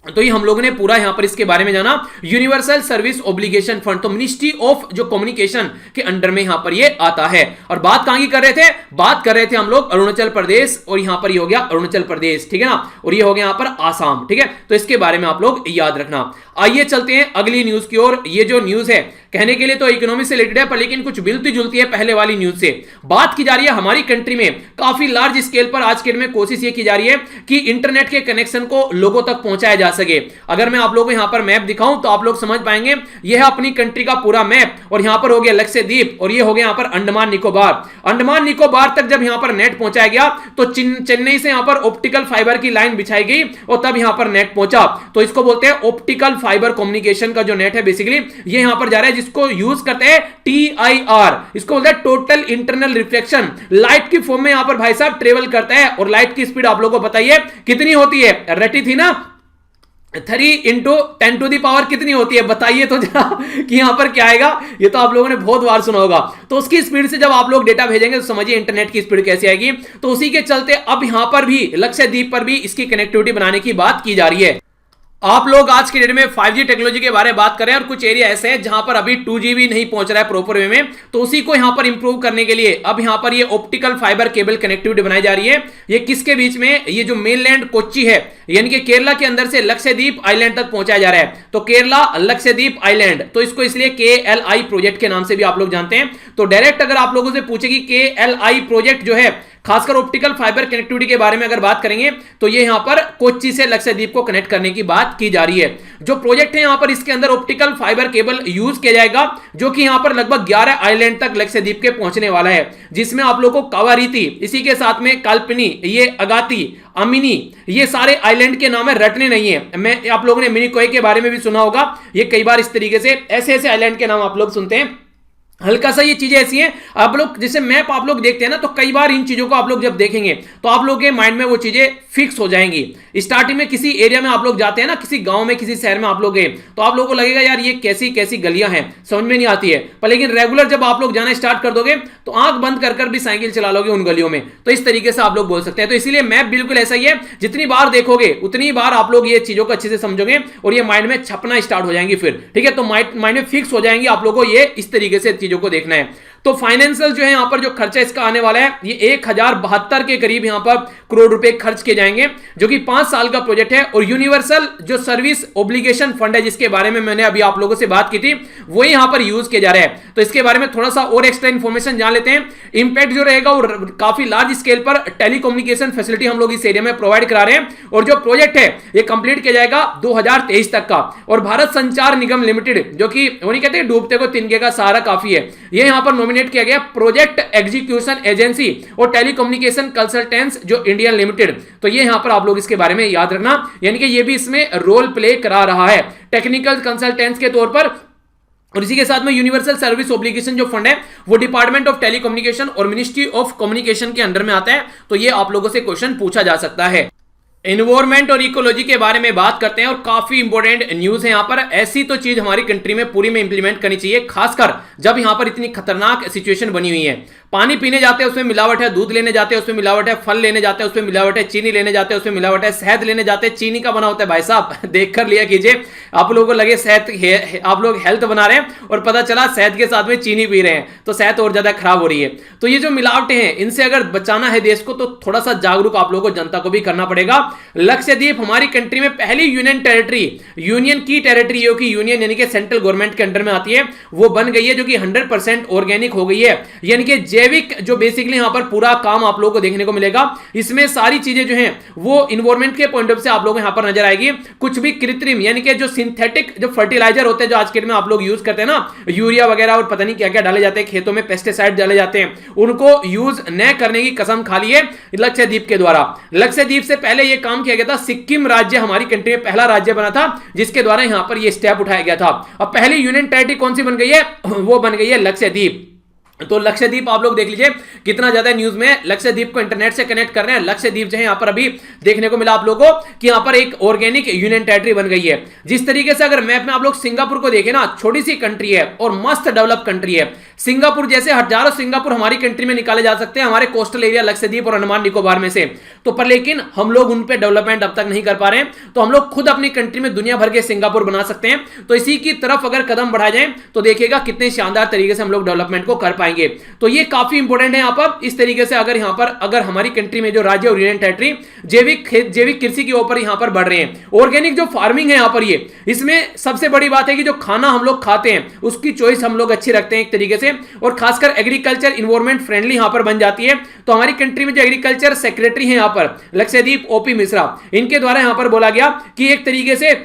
Speaker 1: तो ये हम लोगों ने पूरा यहां पर इसके बारे में जाना, यूनिवर्सल सर्विस ऑब्लिगेशन फंड, तो मिनिस्ट्री ऑफ जो कम्युनिकेशन के अंडर में यहां पर ये आता है। और बात कहां की कर रहे थे? बात कर रहे थे हम लोग अरुणाचल प्रदेश, और यहां पर ये हो गया अरुणाचल प्रदेश, ठीक है ना, और ये हो गया यहां पर आसाम, ठीक है। तो इसके बारे में आप लोग याद रखना। आइए चलते हैं अगली न्यूज की ओर। ये जो न्यूज है कहने के लिए तो इकोनॉमी से रिलेटेड है, पर लेकिन कुछ मिलती जुलती है पहले वाली न्यूज से। बात की जा रही है हमारी कंट्री में काफी लार्ज स्केल पर आज के दिन में कोशिश ये की जा रही है कि इंटरनेट के कनेक्शन को लोगों तक पहुंचाया जा सके। अगर मैं आप लोगों को यहां पर मैप दिखाऊं तो आप लोग समझ पाएंगे, यह है अपनी कंट्री का पूरा मैप, और यहां पर हो गया लक्षद्वीप, और ये हो गया यहां पर अंडमान निकोबार। अंडमान निकोबार तक जब यहां पर नेट पहुंचाया गया तो चेन्नई से यहां पर ऑप्टिकल फाइबर की लाइन बिछाई गई और तब यहां पर नेट पहुंचा। तो इसको बोलते हैं ऑप्टिकल फाइबर कम्युनिकेशन का जो नेट है, बेसिकली ये यहां पर जा रहा है, जिसको यूज करते हैं TIR, इसको बोलते हैं टोटल इंटरनल रिफ्लेक्शन। लाइट की फॉर्म में यहां पर भाई साहब ट्रेवल करता है, और लाइट की स्पीड आप लोगों को बताइए कितनी होती है? रटी थी ना, 3 × 10⁻⁴ कितनी होती है? बताइए तो जरा कि यहां पर क्या आएगा। ये तो आप लोगों ने बहुत बार सुना होगा। तो उसकी स्पीड से जब आप लोग डेटा भेजेंगे तो समझिए इंटरनेट की स्पीड कैसे आएगी। तो उसी के चलते अब यहां पर भी लक्षद्वीप पर भी इसकी कनेक्टिविटी बनाने की बात की जा रही है। आप लोग आज के डेट में 5G टेक्नोलॉजी के बारे में बात करें, और कुछ एरिया ऐसे हैं जहां पर अभी 2G भी नहीं पहुंच रहा है प्रॉपर वे में, तो उसी को यहां पर इंप्रूव करने के लिए अब यहां पर ये ऑप्टिकल फाइबर केबल कनेक्टिविटी बनाई जा रही है। ये किसके बीच में? ये जो मेनलैंड कोच्चि है, यानी कि केरला के अंदर से लक्षद्वीप आइलैंड तक पहुंचाया जा रहा है। तो केरला लक्षद्वीप आइलैंड, तो इसको इसलिए KLI प्रोजेक्ट के नाम से भी आप लोग जानते हैं। तो डायरेक्ट अगर आप लोगों से पूछे कि KLI प्रोजेक्ट जो है, खासकर ऑप्टिकल फाइबर कनेक्टिविटी के बारे में अगर बात करेंगे, तो ये यहां पर कोच्चि से लक्षद्वीप को कनेक्ट करने की बात की जा रही है। जो प्रोजेक्ट है यहां पर, इसके अंदर ऑप्टिकल फाइबर केबल यूज किया जाएगा, जो कि यहां पर लगभग 11 आइलैंड तक लक्षद्वीप के पहुंचने वाला है, जिसमें आप लोगों को कावारीती, इसी के साथ में काल्पनी, ये अगाती, अमिनी, ये सारे आइलैंड के नाम है, रटने नहीं है। मैं आप लोगों ने मिनिकॉय के बारे में भी सुना होगा, ये कई बार इस तरीके से ऐसे ऐसे आइलैंड के नाम आप लोग सुनते हैं। हल्का सा ये चीजें ऐसी हैं, आप लोग जैसे मैप आप लोग देखते हैं ना, तो कई बार इन चीजों को आप लोग जब देखेंगे तो आप लोग के माइंड में वो चीजें फिक्स हो जाएंगी। स्टार्टिंग में किसी एरिया में आप लोग जाते हैं ना, किसी गांव में, किसी शहर में आप लोग गए, तो आप लोगों को लगेगा यार ये कैसी कैसी गलियां हैं, समझ में नहीं आती है। पर लेकिन रेगुलर जब आप लोग जाना स्टार्ट कर दोगे तो आंख बंद कर कर भी साइकिल चला लोगे उन गलियों में। तो इस तरीके से आप लोग बोल सकते हैं। तो इसीलिए मैप बिल्कुल ऐसा ही है, जितनी बार देखोगे उतनी बार आप लोग ये चीजों को अच्छे से समझोगे और ये माइंड में छपना स्टार्ट हो जाएंगी फिर, ठीक है। तो माइंड में फिक्स हो जाएंगी, आप लोगों को ये इस तरीके से चीजों को देखना है। तो फाइनेंशियल जो है यहां पर जो खर्चा इसका आने वाला है, ये 1072 के करीब यहां पर करोड़ रुपए खर्च किए जाएंगे, जो कि 5 साल का प्रोजेक्ट है। और यूनिवर्सल जो सर्विस ऑब्लिगेशन फंड है, जिसके बारे में मैंने अभी आप लोगों से बात की थी, वो यहां पर यूज किया जा रहा है। तो इसके बारे में थोड़ा सा और एक्स्ट्रा इंफॉर्मेशन जान लेते हैं। इंपैक्ट जो रहेगा वो काफी लार्ज स्केल पर टेलीकम्युनिकेशन फैसिलिटी हम लोग इस एरिया में प्रोवाइड करा रहे हैं। और जो प्रोजेक्ट है ये कंप्लीट किया जाएगा 2023 तक का। और भारत संचार निगम लिमिटेड, जो कि वो नहीं कहते डूबते को तिनके का सहारा काफी है, ये यहां पर नॉमिनेट किया गया प्रोजेक्ट एग्जीक्यूशन एजेंसी और टेलीकम्युनिकेशन कंसल्टेंट्स जो इंडियन लिमिटेड। तो ये यहां पर आप लोग इसके बारे में याद रखना, यानी कि ये भी इसमें रोल प्ले करा रहा है टेक्निकल कंसल्टेंट्स के तौर पर। और इसी के साथ में यूनिवर्सल सर्विस ऑब्लिगेशन जो फंड है वो डिपार्टमेंट ऑफ टेलीकम्युनिकेशन और मिनिस्ट्री ऑफ कम्युनिकेशन के अंडर में आता है। तो ये आप लोगों से क्वेश्चन पूछा जा सकता है। एनवायरमेंट और इकोलॉजी के बारे में बात करते हैं, और काफी इंपॉर्टेंट न्यूज है यहां पर। ऐसी तो चीज हमारी कंट्री में पूरी में इंप्लीमेंट करनी चाहिए, खासकर जब यहां पर इतनी खतरनाक सिचुएशन बनी हुई है। पानी पीने जाते हैं उसमें मिलावट है, दूध लेने जाते हैं उसमें मिलावट है, फल लेने जाते हैं उसमें मिलावट है, चीनी लेने जाते हैं उसमें मिलावट है, शहद लेने जाते हैं चीनी का बना होता है। भाई साहब देख कर लिया कीजिए, आप लोगों को लगे शहद आप लोग हेल्थ बना रहे हैं और पता चला शहद के साथ में चीनी पी रहे हैं, तो शहद और ज्यादा खराब हो रही है। तो ये जो मिलावटें हैं, इनसे अगर बचाना है देश को, तो थोड़ा सा जागरूक आप लोगों को, जनता को भी करना पड़ेगा। लक्षद्वीप हमारी कंट्री में पहली यूनियन टेरिटरी, यूनियन की टेरिटरी जो कि यूनियन यानी कि सेंट्रल गवर्नमेंट के अंडर में आती है, वो बन गई है, जो कि 100% ऑर्गेनिक हो गई है, यानी कि जैविक जो बेसिकली यहां पर पूरा काम आप लोगों को देखने को मिलेगा। इसमें सारी चीजें जो हैं वो इन्वायरमेंट के पॉइंट ऑफ से आप लोगों को यहां पर नजर आएगी। कुछ भी कृत्रिम यानी कि जो सिंथेटिक जो फर्टिलाइजर होते हैं जो आज के दिन में आप लोग यूज करते हैं ना, यूरिया वगैरह और पता नहीं क्या क्या डाले जाते हैं खेतों में, पेस्टिसाइड डाले जाते हैं, उनको यूज न करने की कसम खा ली है लक्षद्वीप के द्वारा। लक्षद्वीप से पहले यह काम किया गया था, सिक्किम राज्य हमारी कंट्री में पहला राज्य बना था जिसके द्वारा यहां पर यह स्टेप उठाया गया था। अब पहली यूनियन टेरिटरी कौन सी बन गई है? वो बन गई है लक्षद्वीप। तो लक्षद्वीप आप लोग देख लीजिए कितना ज्यादा न्यूज में लक्षद्वीप को इंटरनेट से कनेक्ट कर रहे हैं। लक्षद्वीप जो है यहां पर अभी देखने को मिला आप लोगों को कि यहां पर एक ऑर्गेनिक यूनियन टेरिटरी बन गई है। जिस तरीके से अगर मैप में आप लोग सिंगापुर को देखें ना, छोटी सी कंट्री है और मस्त डेवलप कंट्री है। सिंगापुर जैसे हजारों सिंगापुर हमारी कंट्री में निकाले जा सकते हैं, हमारे कोस्टल एरिया लक्षद्वीप और अंडमान निकोबार में से, तो पर लेकिन हम लोग उन पे डेवलपमेंट अब तक नहीं कर पा रहे हैं। तो हम लोग खुद अपनी कंट्री में दुनिया भर के सिंगापुर बना सकते हैं। तो इसी की तरफ अगर कदम बढ़ाए जाए तो देखिएगा कितने शानदार तरीके से हम लोग डेवलपमेंट को कर पाएंगे। तो ये काफी इंपॉर्टेंट है यहां पर। इस तरीके से अगर यहां पर अगर हमारी कंट्री में जो राज्य और यूनियन टेरिटरी जैविक कृषि के ऊपर यहां पर बढ़ रहे हैं, ऑर्गेनिक जो फार्मिंग है यहां पर, ये इसमें सबसे बड़ी बात है कि जो खाना हम लोग खाते हैं उसकी चॉइस हम लोग अच्छी रखते हैं एक तरीके से, और खासकर एग्रीकल्चर इन्वायरमेंट फ्रेंडली यहां पर बन जाती है। तो हमारी कंट्री में जो एग्रीकल्चर सेक्रेटरी है यहां पर लक्षद्वीप ओपी मिश्रा, इनके द्वारा यहां पर बोला गया कि एक तरीके से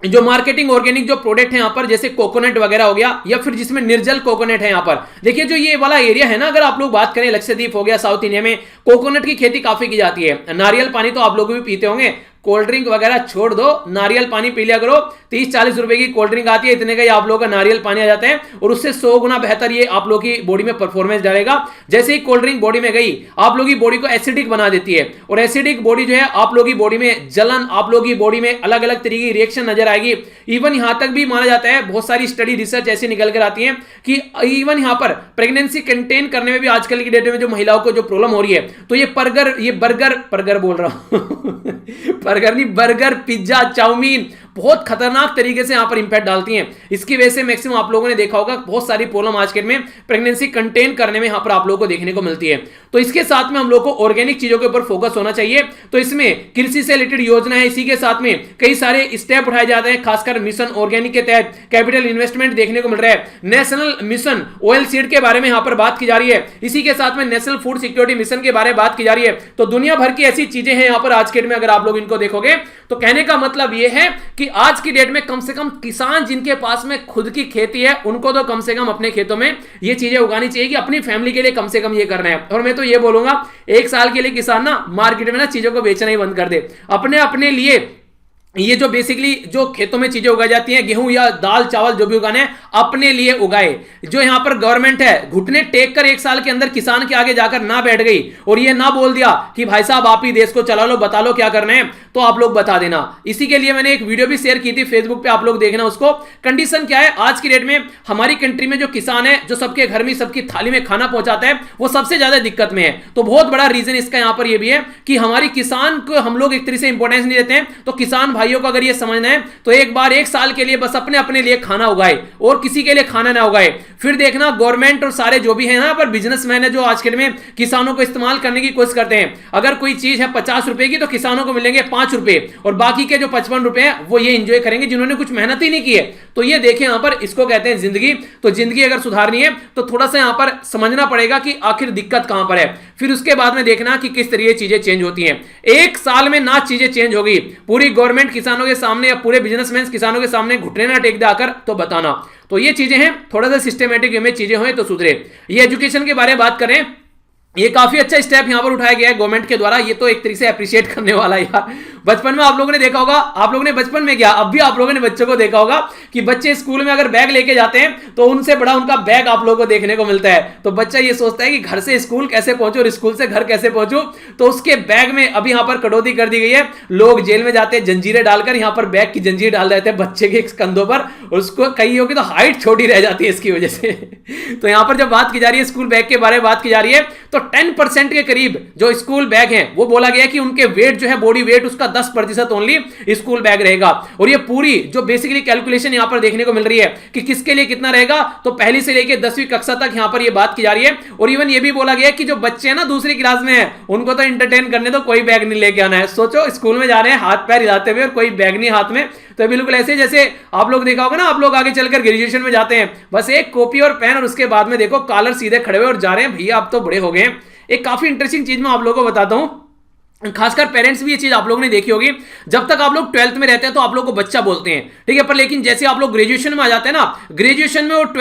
Speaker 1: जो मार्केटिंग ऑर्गेनिक जो प्रोडक्ट है यहां पर, जैसे कोकोनट वगैरह हो गया या फिर जिसमें निर्जल कोकोनट है यहां पर, देखिए जो ये वाला एरिया है ना, अगर आप लोग बात करें लक्षद्वीप हो गया, साउथ इंडिया में कोकोनट की खेती काफी की जाती है। नारियल पानी तो आप लोग भी पीते होंगे, कोल्ड ड्रिंक वगैरह छोड़ दो, नारियल पानी पी लिया करो। 30-40 रुपए की कोल्ड ड्रिंक आती है, इतने का ही आप लोगों का नारियल पानी आ जाता है और उससे 100 गुना बेहतर ये आप लोगों की बॉडी में परफॉर्मेंस डालेगा। जैसे ही कोल्ड ड्रिंक बॉडी में गई, आप लोगों की बॉडी को एसिडिक बना देती है, और एसिडिक बॉडी जो है आप लोगों की बॉडी में जलन, आप लोगों की बॉडी में अलग अलग तरीके की रिएक्शन नजर आएगी। इवन यहां तक भी माना जाता है, बहुत सारी स्टडी रिसर्च ऐसी निकल कर आती है कि इवन यहां पर प्रेगनेंसी कंटेन करने में भी आजकल की डेट में जो महिलाओं को जो प्रॉब्लम हो रही है, तो ये बर्गर बोल रहा हूं बर्गर नहीं, बर्गर, पिज्जा, चाउमीन बहुत खतरनाक तरीके से यहां पर इंपैक्ट डालती हैं। इसकी वजह से मैक्सिमम आप लोगों ने देखा होगा बहुत सारी प्रॉब्लम आज के में प्रेगनेंसी कंटेन करने में यहां पर आप लोगों को देखने को मिलती है। तो इसके साथ में हम लोग को ऑर्गेनिक चीजों के ऊपर फोकस होना चाहिए। तो इसमें कृषि से रिलेटेड योजना है, इसी के साथ में कई सारे स्टेप उठाए जाते हैं, खासकर मिशन ऑर्गेनिक के तहत कैपिटल इन्वेस्टमेंट देखने को मिल रहा है। नेशनल मिशन ऑयल सीड के बारे में यहां पर बात की जा रही है, इसी के साथ में नेशनल फूड सिक्योरिटी मिशन के बारे में बात की जा रही है। तो दुनिया भर की ऐसी चीजें हैं यहां पर आज के में, अगर आप लोग इनको देखोगे तो कहने का मतलब यह है कि आज की डेट में कम से कम किसान जिनके पास में खुद की खेती है, उनको तो कम से कम अपने खेतों में ये चीजें उगानी चाहिए कि अपनी फैमिली के लिए कम से कम ये करना है। और मैं तो ये बोलूंगा, एक साल के लिए किसान ना मार्केट में ना चीजों को बेचना ही बंद कर दे, अपने लिए ये जो बेसिकली जो खेतों में चीजें उगाई जाती हैं, गेहूं या दाल चावल जो भी उगाने हैं, अपने लिए उगाए। जो यहां पर गवर्नमेंट है घुटने टेक कर एक साल के अंदर किसान के आगे जाकर ना बैठ गई और ये ना बोल दिया कि भाई साहब आप ही देश को चला लो, बता लो क्या करना है, तो आप लोग बता देना। इसी के लिए मैंने एक वीडियो भी शेयर की थी फेसबुक पे, आप लोग देखना उसको। कंडीशन क्या है आज की डेट में हमारी कंट्री में, जो किसान है जो सबके घर में सबकी थाली में खाना पहुंचाता है, वो सबसे ज्यादा दिक्कत में है। तो बहुत बड़ा रीजन इसका यहां पर यह भी है कि हमारी किसान को हम लोग एक तरीके से इंपॉर्टेंस नहीं देते हैं। तो किसान भाइयों को अगर ये समझना है तो एक बार एक साल के लिए बस अपने लिए खाना उगाए और किसी के लिए खाना ना उगाए। फिर देखना गवर्नमेंट और सारे जो भी है ना पर बिजनेसमैन है जो आज के में किसानों को इस्तेमाल करने की कोशिश करते हैं। अगर कोई चीज है 50 रुपए की तो किसानों को मिलेंगे 5 रुपए और बाकी के जो 55 रुपए हैं वो ये एंजॉय करेंगे जिन्होंने कुछ मेहनत ही नहीं की है। तो ये देखें यहां पर, इसको कहते हैं जिंदगी। तो जिंदगी अगर सुधारनी है तो थोड़ा सा यहां पर समझना पड़ेगा कि आखिर दिक्कत कहां पर है। फिर उसके बाद में देखना कि किस तरीके चीजें चेंज होती हैं। एक साल में ना चीजें चेंज होगी, पूरी गवर्नमेंट किसानों के सामने या पूरे बिजनेसमैन किसानों के सामने घुटने ना टेक देकर तो बताना। तो ये चीजें हैं, थोड़ा सा सिस्टमेटिक वे में चीजें हुए तो सुधरे। ये एजुकेशन के बारे में बात करें, ये काफी अच्छा स्टेप यहां पर उठाया गया है गवर्नमेंट के द्वारा। ये तो एक तरीके से अप्रिशिएट करने वाला है यार। बचपन में आप लोगों ने देखा होगा, आप लोगों ने बचपन में क्या अब भी आप लोगों ने बच्चों को देखा होगा कि बच्चे स्कूल में अगर बैग लेके जाते हैं तो उनसे बड़ा उनका बैग आप लोगों को देखने को मिलता है। तो बच्चा ये सोचता है कि घर से स्कूल कैसे पहुंचो और स्कूल से घर कैसे पहुंचो। तो उसके बैग में अभी यहां पर कटौती कर दी गई है। लोग जेल में जाते हैं जंजीरें डालकर, यहां पर बैग की जंजीर डाल देते हैं बच्चे के कंधों पर, उसको कईयों की तो हाइट छोटी रह जाती है इसकी वजह से। तो यहां पर जब बात की जा रही है स्कूल बैग के बारे में बात की जा रही है, तो 10% के करीब जो स्कूल बैग हैं वो बोला गया कि उनके वेट जो है बॉडी वेट उसका 10% ओनली स्कूल बैग रहेगा। और ये पूरी जो बेसिकली कैलकुलेशन यहां पर देखने को मिल रही है कि किसके लिए कितना रहेगा, तो पहली से लेकर 10वीं कक्षा तक यहां पर ये बात की जा रही है। और इवन ये भी बोला गया कि जो बच्चे ना दूसरी क्लास में है उनको तो एंटरटेन करने तो कोई बैग नहीं लेके आना है। सोचो स्कूल में जा रहे हैं हाथ पैर हिलाते हुए और कोई बैग नहीं हाथ में, तो बिल्कुल ऐसे जैसे आप लोग देखा होगा ना, आप लोग आगे चलकर ग्रेजुएशन में जाते हैं, बस एक कॉपी और पेन और उसके बाद में देखो कॉलर सीधे खड़े हुए और जा रहे हैं, भैया आप तो बड़े हो गए। एक काफी इंटरेस्टिंग चीज मैं आप लोगों को बताता हूं, खासकर पेरेंट्स भी ये चीज आप लोगों ने देखी होगी, जब तक आप लोग 12th में रहते हैं तो आप लोग को बच्चा बोलते हैं, ठीक है, पर लेकिन जैसे आप लोग ग्रेजुएशन में आ जाते हैं ना, ग्रेजुएशन में और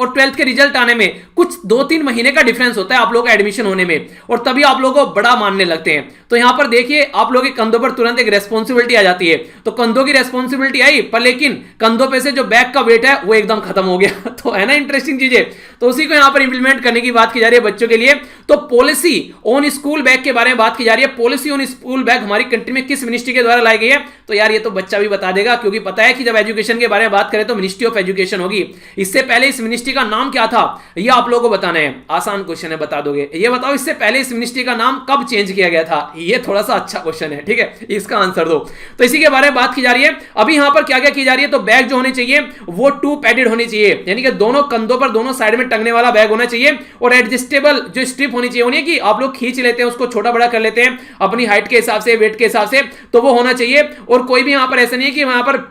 Speaker 1: 12th के रिजल्ट आने में कुछ 2-3 महीने का डिफरेंस होता है आप लोग का एडमिशन होने में, और तभी आप लोगों को बड़ा मानने लगते हैं। तो यहां पर देखिए आप लोग के कंधों पर तुरंत एक रेस्पॉन्सिबिलिटी आ जाती है, तो कंधों की रेस्पॉन्सिबिलिटी आई, पर लेकिन कंधों पे से जो बैग का वेट है वो एकदम खत्म हो गया। तो है ना इंटरेस्टिंग चीजें, तो उसी को यहां पर इंप्लीमेंट करने की बात की जा रही है बच्चों के लिए। तो पॉलिसी ऑन स्कूल बैग के बारे में बात की जा रही है। पॉलिसी ऑन स्कूल बैग हमारी कंट्री में किस मिनिस्ट्री के द्वारा लाई गई है, तो यार ये तो बच्चा भी बता देगा, क्योंकि पता है कि जब एजुकेशन के बारे में बात करें तो मिनिस्ट्री ऑफ एजुकेशन होगी। इससे पहले इस मिनिस्ट्री का नाम क्या था ये आप लोगों को बताना है, आसान क्वेश्चन है, बता दोगे। ये बताओ इससे पहले इस मिनिस्ट्री का नाम कब चेंज किया गया था, ये थोड़ा सा अच्छा क्वेश्चन है, ठीक है, इसका आंसर दो। तो इसी के बारे में बात की जा रही है। अभी यहां पर क्या क्या की जा रही है, तो बैग जो होने चाहिए वो 2 पैडेड होनी चाहिए, यानी कि दोनों कंधों पर दोनों साइड में टंगने वाला बैग होना चाहिए, और एडजस्टेबल जो स्ट्रिप होनी चाहिए, कि आप लोग खींच लेते हैं उसको, छोटा बड़ा कर लेते हैं अपनी हाइट के हिसाब से, वेट के हिसाब से, तो वो होना चाहिए। और कोई भी यहां पर ऐसा नहीं है कि वहां पर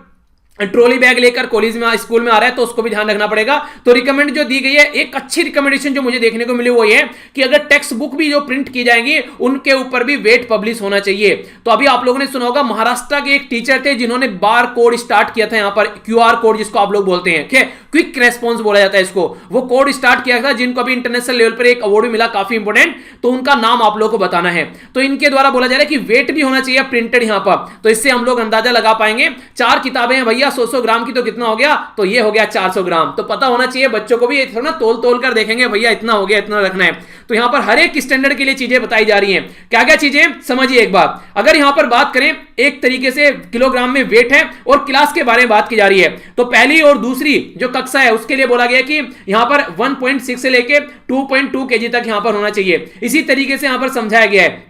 Speaker 1: ट्रॉली बैग लेकर कॉलेज में स्कूल में आ रहा है, तो उसको भी ध्यान रखना पड़ेगा। तो रिकमेंड जो दी गई है, एक अच्छी रिकमेंडेशन जो मुझे देखने को मिली वो ये कि अगर टेक्स्ट बुक भी जो प्रिंट की जाएंगी उनके ऊपर भी वेट पब्लिश होना चाहिए। तो अभी आप लोगों ने सुना होगा महाराष्ट्र के एक टीचर थे जिन्होंने बार कोड स्टार्ट किया था, यहां पर QR कोड जिसको आप लोग बोलते हैं, क्विक रेस्पॉन्स बोला जाता है इसको, वो कोड स्टार्ट किया था, जिनको अभी इंटरनेशनल लेवल पर एक अवार्ड मिला, काफी इंपोर्टेंट, तो उनका नाम आप लोग को बताना है। तो इनके द्वारा बोला जा रहा है कि वेट भी होना चाहिए प्रिंटेड यहां पर, तो इससे हम लोग अंदाजा लगा पाएंगे। 4 किताबें हैं भैया, 100 ग्राम की, तो कितना हो गया, तो ये हो गया 400 ग्राम। तो पता होना चाहिए बच्चों को भी, थोड़ा ना तोल कर देखेंगे भैया इतना हो गया, इतना रखना है। तो यहां पर हर एक स्टैंडर्ड के लिए चीजें बताई जा रही हैं। क्या क्या चीजें समझिए एक बात, अगर यहां पर बात करें एक तरीके से किलोग्राम में वेट है, और क्लास के बारे में बात की जा रही है, तो पहली और दूसरी जो कक्षा है उसके लिए बोला गया कि यहां पर 1.6 से लेके 2.2 केजी तक यहां पर होना चाहिए। इसी तरीके से यहां पर समझाया गया है।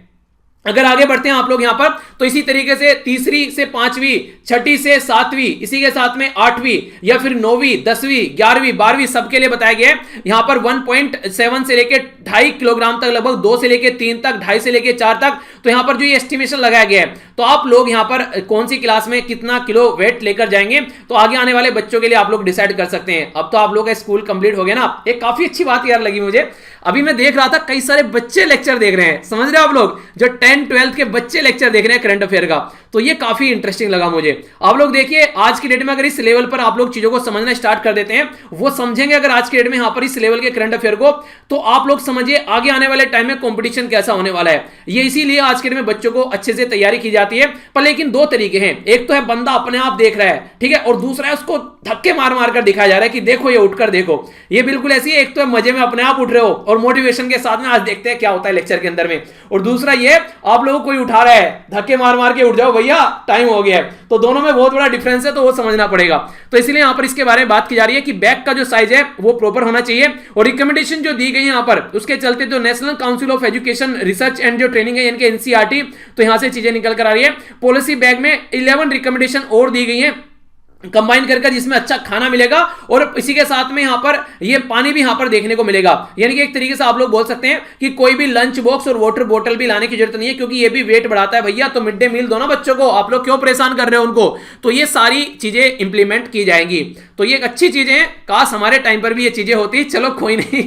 Speaker 1: अगर आगे बढ़ते हैं आप लोग यहां पर, तो इसी तरीके से तीसरी से 5वीं, छठी से 7वीं, इसी के साथ में 8वीं या फिर 9वीं, 10वीं, 11वीं, 12वीं सबके लिए बताया गया है। यहां पर 1.7 से लेके 2.5 किलोग्राम तक, लगभग 2 से लेके 3 तक, 2.5 से लेके 4 तक, तो यहां पर जो ये एस्टिमेशन लगाया गया है, तो आप लोग यहां पर कौन सी क्लास में कितना किलो वेट लेकर जाएंगे, तो आगे आने वाले बच्चों के लिए आप लोग डिसाइड कर सकते हैं। अब तो आप लोग का स्कूल कंप्लीट हो गया ना, एक काफी अच्छी बात यार लगी मुझे, अभी मैं देख रहा था कई सारे बच्चे लेक्चर देख रहे हैं, समझ रहे हो आप लोग, जो 10-12th के बच्चे लेक्चर देख रहे हैं करंट अफेयर का, तो ये काफी इंटरेस्टिंग लगा मुझे। आप लोग देखिए आज की डेट में अगर इस लेवल पर आप लोग चीजों को समझना स्टार्ट कर देते हैं, वो समझेंगे अगर आज की डेट में यहां पर इस लेवल के करंट अफेयर को, तो आप लोग समझिए आगे आने वाले टाइम में कंपटीशन कैसा होने वाला है। ये इसीलिए आज के डेट में बच्चों को अच्छे से तैयारी की जाती है। पर लेकिन 2 तरीके हैं, एक तो है बंदा अपने आप देख रहा है, ठीक है, और दूसरा है उसको धक्के मार मार कर दिखाया जा रहा है कि देखो ये उठकर देखो। ये बिल्कुल ऐसी है, एक तो है मजे में अपने आप उठ रहे हो और मोटिवेशन के साथ में आज देखते हैं क्या होता है लेक्चर के अंदर में, और दूसरा ये आप लोगों को कोई उठा रहा है, धक्के मार मार के उठ जाओ भैया टाइम हो गया है। तो दोनों में बहुत बड़ा डिफरेंस है, तो वो समझना पड़ेगा। तो इसलिए यहां पर इसके बारे में बात की जा रही है कि बैग का जो साइज है वो प्रॉपर होना चाहिए, और रिकमेंडेशन जो दी गई है यहां पर उसके चलते जो national council of education research and जो ट्रेनिंग है यानी NCERT, तो यहां से चीजें निकल कर आ रही है। पॉलिसी बैग में 11 रिकमेंडेशन और दी गई है कंबाइन करके, जिसमें अच्छा खाना मिलेगा और इसी के साथ में यहां पर ये पानी भी यहां पर देखने को मिलेगा। यानी कि एक तरीके से आप लोग बोल सकते हैं कि कोई भी लंच बॉक्स और वाटर बोतल भी लाने की जरूरत नहीं है, क्योंकि ये भी वेट बढ़ाता है भैया। तो मिड डे मील दो ना बच्चों को, आप लोग क्यों परेशान कर रहे हो उनको। तो ये सारी चीजें इंप्लीमेंट की जाएंगी, तो ये एक अच्छी चीजें हैं। काश हमारे टाइम पर भी ये चीजें होती, चलो कोई नहीं,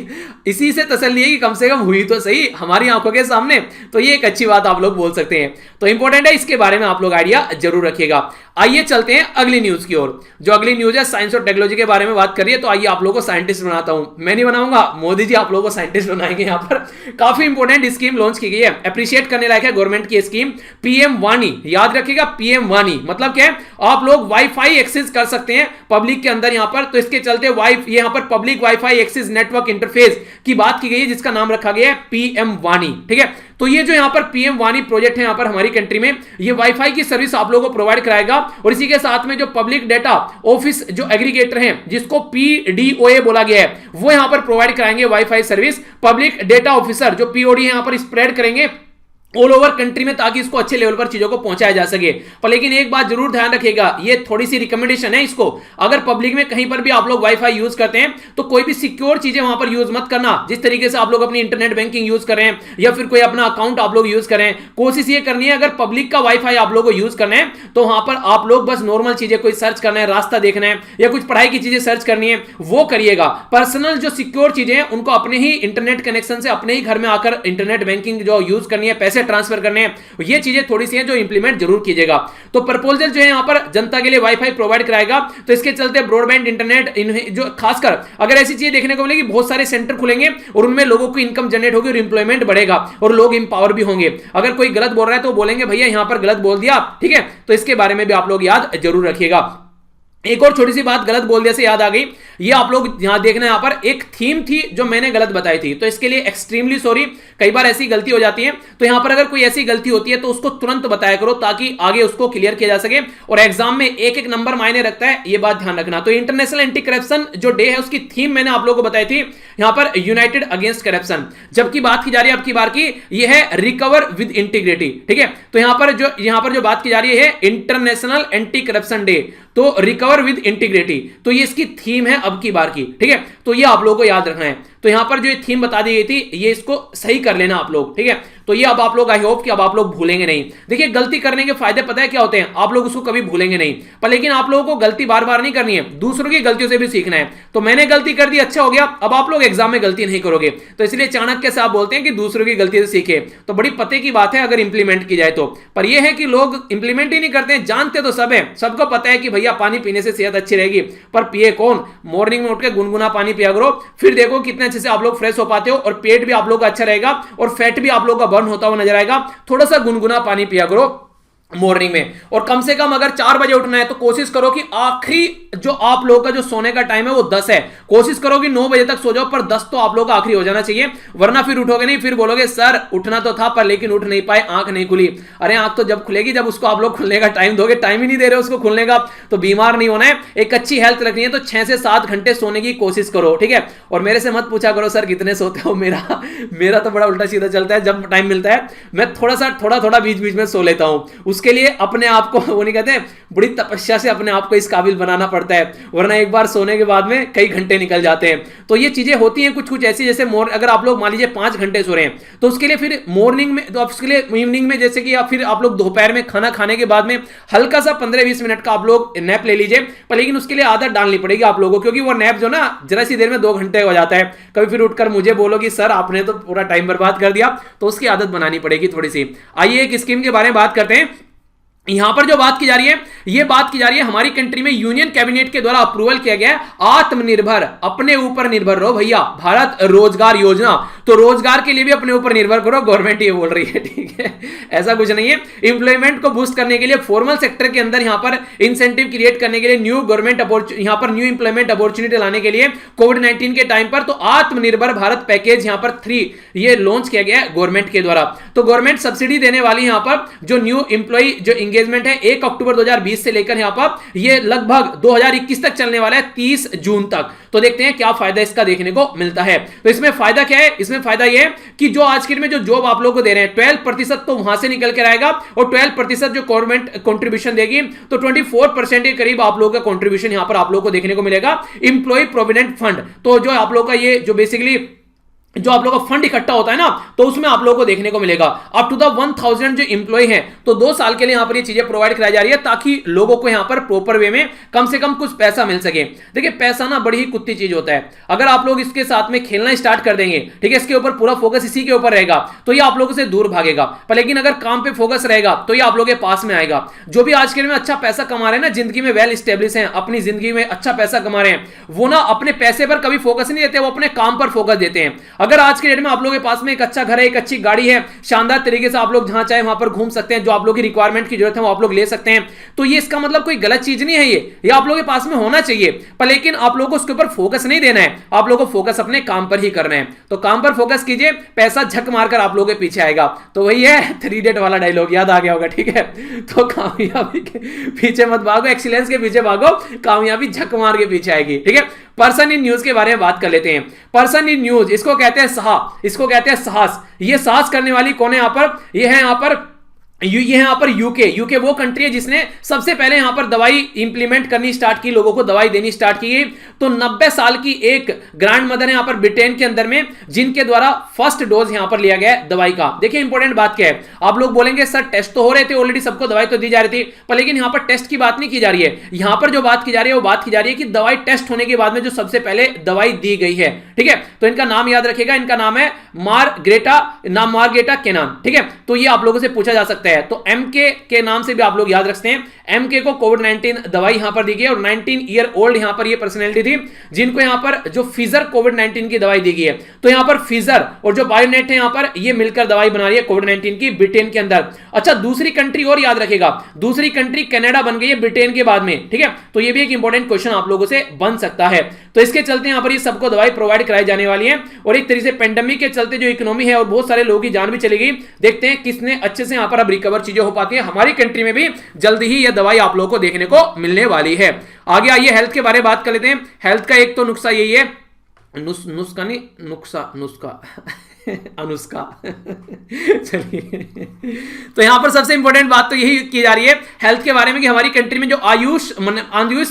Speaker 1: इसी से तसल्ली है कि कम से कम हुई तो सही हमारी आंखों के सामने। तो ये एक अच्छी बात आप लोग बोल सकते हैं, तो इंपॉर्टेंट है, इसके बारे में आप लोग आइडिया जरूर रखिएगा। आइए चलते हैं अगली न्यूज की ओर। जो अगली न्यूज है साइंस और टेक्नोलॉजी के बारे में बात करिए, तो आइए आप लोगों को साइंटिस्ट बनाता हूं। मैं नहीं बनाऊंगा, मोदी जी आप लोगों को साइंटिस्ट बनाएंगे। यहां पर काफी इंपॉर्टेंट स्कीम लॉन्च की गई है, अप्रिशिएट करने लायक है गवर्नमेंट की स्कीम, PM वाणी। याद रखिएगा PM वाणी मतलब क्या है, आप लोग वाईफाई एक्सेस कर सकते हैं पब्लिक के अंदर यहां पर। तो इसके चलते यहां पर public WiFi access network interface की बात की गई है, जिसका नाम रखा गया है PM वाणी, ठीक है। तो ये जो यहां पर PM वाणी प्रोजेक्ट है यहां पर हमारी कंट्री में, ये वाईफाई की सर्विस आप लोगों को प्रोवाइड कराएगा, और इसी के साथ में जो पब्लिक डेटा ऑफिस जो एग्रीगेटर हैं जिसको PDOA बोला गया है, वो यहां पर प्रोवाइड कराएंगे wifi service. Public data officer जो POD है यहां पर स्प्रेड करेंगे ऑल ओवर कंट्री में, ताकि इसको अच्छे लेवल पर चीजों को पहुंचाया जा सके। पर लेकिन एक बात जरूर ध्यान रखिएगा, ये थोड़ी सी रिकमेंडेशन है इसको, अगर पब्लिक में कहीं पर भी आप लोग वाईफाई यूज करते हैं तो कोई भी सिक्योर चीजें वहां पर यूज मत करना। जिस तरीके से आप लोग अपनी इंटरनेट बैंकिंग यूज कर रहे हैं या फिर कोई अपना अकाउंट आप लोग यूज करें, कोशिश ये करनी है अगर पब्लिक का वाईफाई आप लोग को यूज करना है तो वहां पर आप लोग बस नॉर्मल चीजें कोई सर्च करना है, रास्ता देखना है या कुछ पढ़ाई की चीजें सर्च करनी है वो करिएगा। पर्सनल जो सिक्योर चीजें हैं उनको अपने ही इंटरनेट कनेक्शन से अपने ही घर में आकर इंटरनेट बैंकिंग जो यूज करनी है, पैसे ट्रांसफर करने हैं, ये चीजें थोड़ी सी हैं जो इंप्लीमेंट जरूर कीजिएगा। तो प्रपोजल जो है यहां पर जनता के लिए वाईफाई प्रोवाइड कराएगा, तो इसके चलते ब्रॉडबैंड इंटरनेट जो खासकर अगर ऐसी चीजें देखने को मिलेगी, बहुत सारे सेंटर खुलेंगे और उनमें लोगों को इनकम जनरेट होगी और इंप्लॉयमेंट बढ़ेगा और लोग इंपावर भी होंगे। अगर कोई गलत बोल रहा है तो बोलेंगे भैया यहां पर गलत बोल दिया, ठीक है, तो इसके बारे में भी आप लोग याद जरूर रखिएगा। एक और छोटी सी बात गलत बोल दिया से याद आ गई, ये आप लोग यहां देखना, यहां पर एक थीम थी जो मैंने गलत बताई थी, तो इसके लिए एक्सट्रीमली सॉरी। कई बार ऐसी गलती हो जाती है, तो यहां पर अगर कोई ऐसी गलती होती है तो उसको तुरंत बताया करो ताकि आगे उसको क्लियर किया जा सके और एग्जाम में एक एक नंबर मायने रखता है, ये बात ध्यान रखना। तो इंटरनेशनल एंटी करप्शन जो डे है उसकी थीम मैंने आप लोगों को बताई थी, यहां पर यूनाइटेड अगेंस्ट करप्शन, जबकि बात की जा रही है अब की बार की, ये है रिकवर विद इंटीग्रिटी, ठीक है। तो यहां पर जो बात की जा रही है इंटरनेशनल एंटी करप्शन डे, तो रिकवर विद इंटीग्रिटी, तो ये इसकी थीम है अब की बार की, ठीक है। तो ये आप लोगों को याद रखना है। तो यहां पर जो ये थीम बता दी गई थी ये इसको सही कर लेना आप लोग, ठीक है। तो ये अब आप लोग आई होप कि अब आप लोग भूलेंगे नहीं। देखिए गलती करने के फायदे पता है क्या होते हैं, आप लोग उसको कभी भूलेंगे नहीं, पर लेकिन आप लोगों को गलती बार बार नहीं करनी है, दूसरों की गलतियों से भी सीखना है। तो मैंने गलती कर दी, अच्छा हो गया, अब आप लोग एग्जाम में गलती नहीं करोगे। तो इसलिए चाणक्य से आप बोलते हैं कि दूसरों की गलती से सीखे, तो बड़ी पते की बात है अगर इंप्लीमेंट की जाए तो। पर यह है कि लोग इंप्लीमेंट ही नहीं करते हैं, जानते तो सब है, सबको पता है कि भैया पानी पीने से सेहत अच्छी रहेगी, पर पिए कौन? मॉर्निंग में उठ के गुनगुना पानी पिया करो, फिर देखो कितने अच्छे से आप लोग फ्रेश हो पाते हो और पेट भी आप लोग का अच्छा रहेगा और फैट भी आप लोग का बर्न होता हुआ नजर आएगा। थोड़ा सा गुनगुना पानी पिया करो मॉर्निंग में, और कम से कम अगर 4 बजे उठना है तो कोशिश करो कि आखिरी जो आप लोगों का जो सोने का टाइम है वो 10 है, कोशिश करो कि 9 बजे तक सो जाओ, पर 10 तो आप लोगों का आखिरी हो जाना चाहिए, वरना फिर उठोगे नहीं, फिर बोलोगे सर उठना तो था पर लेकिन उठ नहीं पाए, आंख नहीं खुली। अरे आंख तो जब खुलेगी जब उसको आप लोग खुलने का टाइम दोगे, टाइम ही नहीं दे रहे उसको खुलने का, तो बीमार नहीं होना है, एक अच्छी हेल्थ रखनी है, तो 6 से 7 घंटे सोने की कोशिश करो, ठीक है। और मेरे से मत पूछा करो सर कितने सोते हो, मेरा तो बड़ा उल्टा सीधा चलता है, जब टाइम मिलता है मैं थोड़ा बीच बीच में सो लेता हूं, उसके लिए अपने आप को वो नहीं कहते बड़ी तपस्या से अपने आप को इस काबिल बनाना पड़ता है, वरना एक बार सोने के बाद में कई घंटे निकल जाते हैं। तो ये चीजें होती हैं कुछ ऐसी, जैसे अगर आप लोग मान लीजिए 5 घंटे सो रहे हैं तो उसके लिए फिर मॉर्निंग में, तो उसके लिए इवनिंग में जैसे कि फिर आप लोग दोपहर में खाना खाने के बाद में हल्का सा 15-20 मिनट का आप लोग नैप ले लीजिए, पर लेकिन उसके लिए आदत डालनी पड़ेगी आप लोगों को, क्योंकि वो नैप जो ना जरा सी देर में 2 घंटे हो जाता है, कभी फिर उठकर मुझे बोलो कि सर आपने तो पूरा टाइम बर्बाद कर दिया, तो उसकी आदत बनानी पड़ेगी थोड़ी सी। आइए एक स्कीम के बारे में बात करते हैं। यहां पर जो बात की जा रही है, यह बात की जा रही है हमारी कंट्री में यूनियन कैबिनेट के द्वारा अप्रूवल किया गया आत्मनिर्भर, अपने ऊपर निर्भर रहो भैया, भारत रोजगार योजना। तो रोजगार के लिए भी अपने ऊपर निर्भर करो, गवर्नमेंट ये बोल रही है, ठीक है, ऐसा कुछ नहीं है। इंप्लॉयमेंट को बूस्ट करने के लिए फॉर्मल सेक्टर के अंदर यहां पर इंसेंटिव क्रिएट करने के लिए न्यू इंप्लॉयमेंट अपॉर्चुनिटी लाने के लिए कोविड-19 के टाइम पर तो आत्मनिर्भर भारत पैकेज यहां पर 3 ये लॉन्च किया गया है गवर्नमेंट के द्वारा। तो गवर्नमेंट सब्सिडी देने वाली यहां पर जो न्यू इंप्लॉय जो एंगेजमेंट है 1 अक्टूबर 2020 से लेकर यहां पर ये लगभग 2021 तक चलने वाला है, 30 जून तक। तो देखते हैं क्या फायदा इसका देखने को मिलता है। तो इसमें फायदा क्या है? इसमें फायदा यह है कि जो आज के दिन में जो जॉब आप लोगों को दे रहे हैं 12% तो वहां से निकल कर आएगा, और 12% जो गवर्नमेंट कंट्रीब्यूशन देगी तो 24% के करीब आप लोगों का कंट्रीब्यूशन यहां पर आप लोगों को देखने को मिलेगा इंप्लॉय प्रोविडेंट फंड। तो जो आप लोगों का ये जो बेसिकली जो आप लोगों का फंड इकट्ठा होता है ना, तो उसमें आप लोगों को देखने को मिलेगा अप टू द 1000 जो इंप्लॉय हैं, तो 2 साल के लिए यहां पर ये चीजें प्रोवाइड कराई जा रही है ताकि लोगों को यहां पर प्रॉपर वे में कम से कम कुछ पैसा मिल सके। देखिए पैसा ना बड़ी ही कुत्ती चीज होता है, अगर आप लोग इसके साथ में खेलना स्टार्ट कर देंगे, ठीक है, इसके ऊपर पूरा फोकस इसी के ऊपर रहेगा, तो ये आप लोगों से दूर भागेगा। पर लेकिन अगर काम पे फोकस रहेगा तो ये आप लोगों के पास में आएगा। जो भी आज के दिन में अच्छा पैसा कमा रहे हैं ना, जिंदगी में वेल स्टेब्लिश हैं, अपनी जिंदगी में अच्छा पैसा कमा रहे हैं, वो ना अपने पैसे पर कभी फोकस नहीं देते, वो अपने काम पर फोकस देते हैं। अगर आज के डेट में आप लोगों के पास में एक अच्छा घर है, एक अच्छी गाड़ी है, शानदार तरीके से आप लोग जहां चाहे वहां पर घूम सकते हैं, जो आप लोगों की रिक्वायरमेंट की जरूरत है वो आप लोग ले सकते हैं, तो ये इसका मतलब कोई गलत चीज नहीं है, ये आप लोगों के पास में होना चाहिए। पर लेकिन आप लोगों को उसके ऊपर फोकस नहीं देना है, आप लोगों को फोकस अपने काम पर ही करना है। तो काम पर फोकस कीजिए, पैसा झक मारकर आप लोगों के पीछे आएगा। तो वही है 3 इडियट वाला डायलॉग, याद आ गया होगा, ठीक है। तो कामयाबी के पीछे मत भागो, एक्सीलेंस के पीछे भागो, कामयाबी झक मार के पीछे आएगी, ठीक है। पर्सन इन न्यूज के बारे में बात कर लेते हैं। पर्सन इन न्यूज, इसको कहते हैं इसको कहते हैं साहस। ये साहस करने वाली कौन है यहां पर? ये है यहां पर यूके वो कंट्री है जिसने सबसे पहले यहां पर दवाई इंप्लीमेंट करनी स्टार्ट की, लोगों को दवाई देनी स्टार्ट की। तो 90 साल की एक ग्रैंड मदर है यहां पर ब्रिटेन के अंदर में, जिनके द्वारा फर्स्ट डोज यहां पर लिया गया है दवाई का। देखिए इंपॉर्टेंट बात क्या है, आप लोग बोलेंगे सर टेस्ट तो हो रहे थे ऑलरेडी, सबको दवाई तो दी जा रही थी, पर लेकिन यहां पर टेस्ट की बात नहीं की जा रही है। यहां पर जो बात की जा रही है वो बात की जा रही है कि दवाई टेस्ट होने के बाद में जो सबसे पहले दवाई दी गई है, ठीक है। तो इनका नाम याद रखेगा, इनका नाम है मार्गरेटा केनान, ठीक है। तो ये आप लोगों से पूछा जा सकता है, तो एमके के नाम से भी आप लोग याद रखते हैं। एमके को कोविड-19 दवाई यहां पर दी गई है और 19 ईयर ओल्ड यहां पर ये पर्सनैलिटी थी जिनको यहां पर जो फिजर कोविड-19 की दवाई दी गई है। तो यहां पर फिजर और जो बायोनेट है यहां पर ये मिलकर दवाई बना रही है कोविड-19 की ब्रिटेन के अंदर। अच्छा, दूसरी कंट्री और याद रखेगा, दूसरी कंट्री कनाडा बन गई है ब्रिटेन के बाद में, ठीक है। तो ये भी एक इंपॉर्टेंट क्वेश्चन आप लोगों से बन सकता है। तो इसके चलते यहां पर ये सबको दवाई प्रोवाइड कराई जाने वाली है और एक तरीके से पेंडेमिक के चलते जो इकोनॉमी है और बहुत सारे लोगों की जान भी चली गई, देखते हैं किसने अच्छे से यहां पर अब रिकवर चीजें हो पाती है। हमारी कंट्री में भी जल्दी ही यह दवाई आप लोगों को देखने को मिलने वाली है। आगे आइए हेल्थ के बारे में बात कर लेते हैं। हेल्थ का एक तो नुस्खा यही है, नुस्खा अनुष्का चलिए, तो यहां पर सबसे इंपॉर्टेंट बात तो यही की जा रही है हेल्थ के बारे में कि हमारी कंट्री में जो आयुष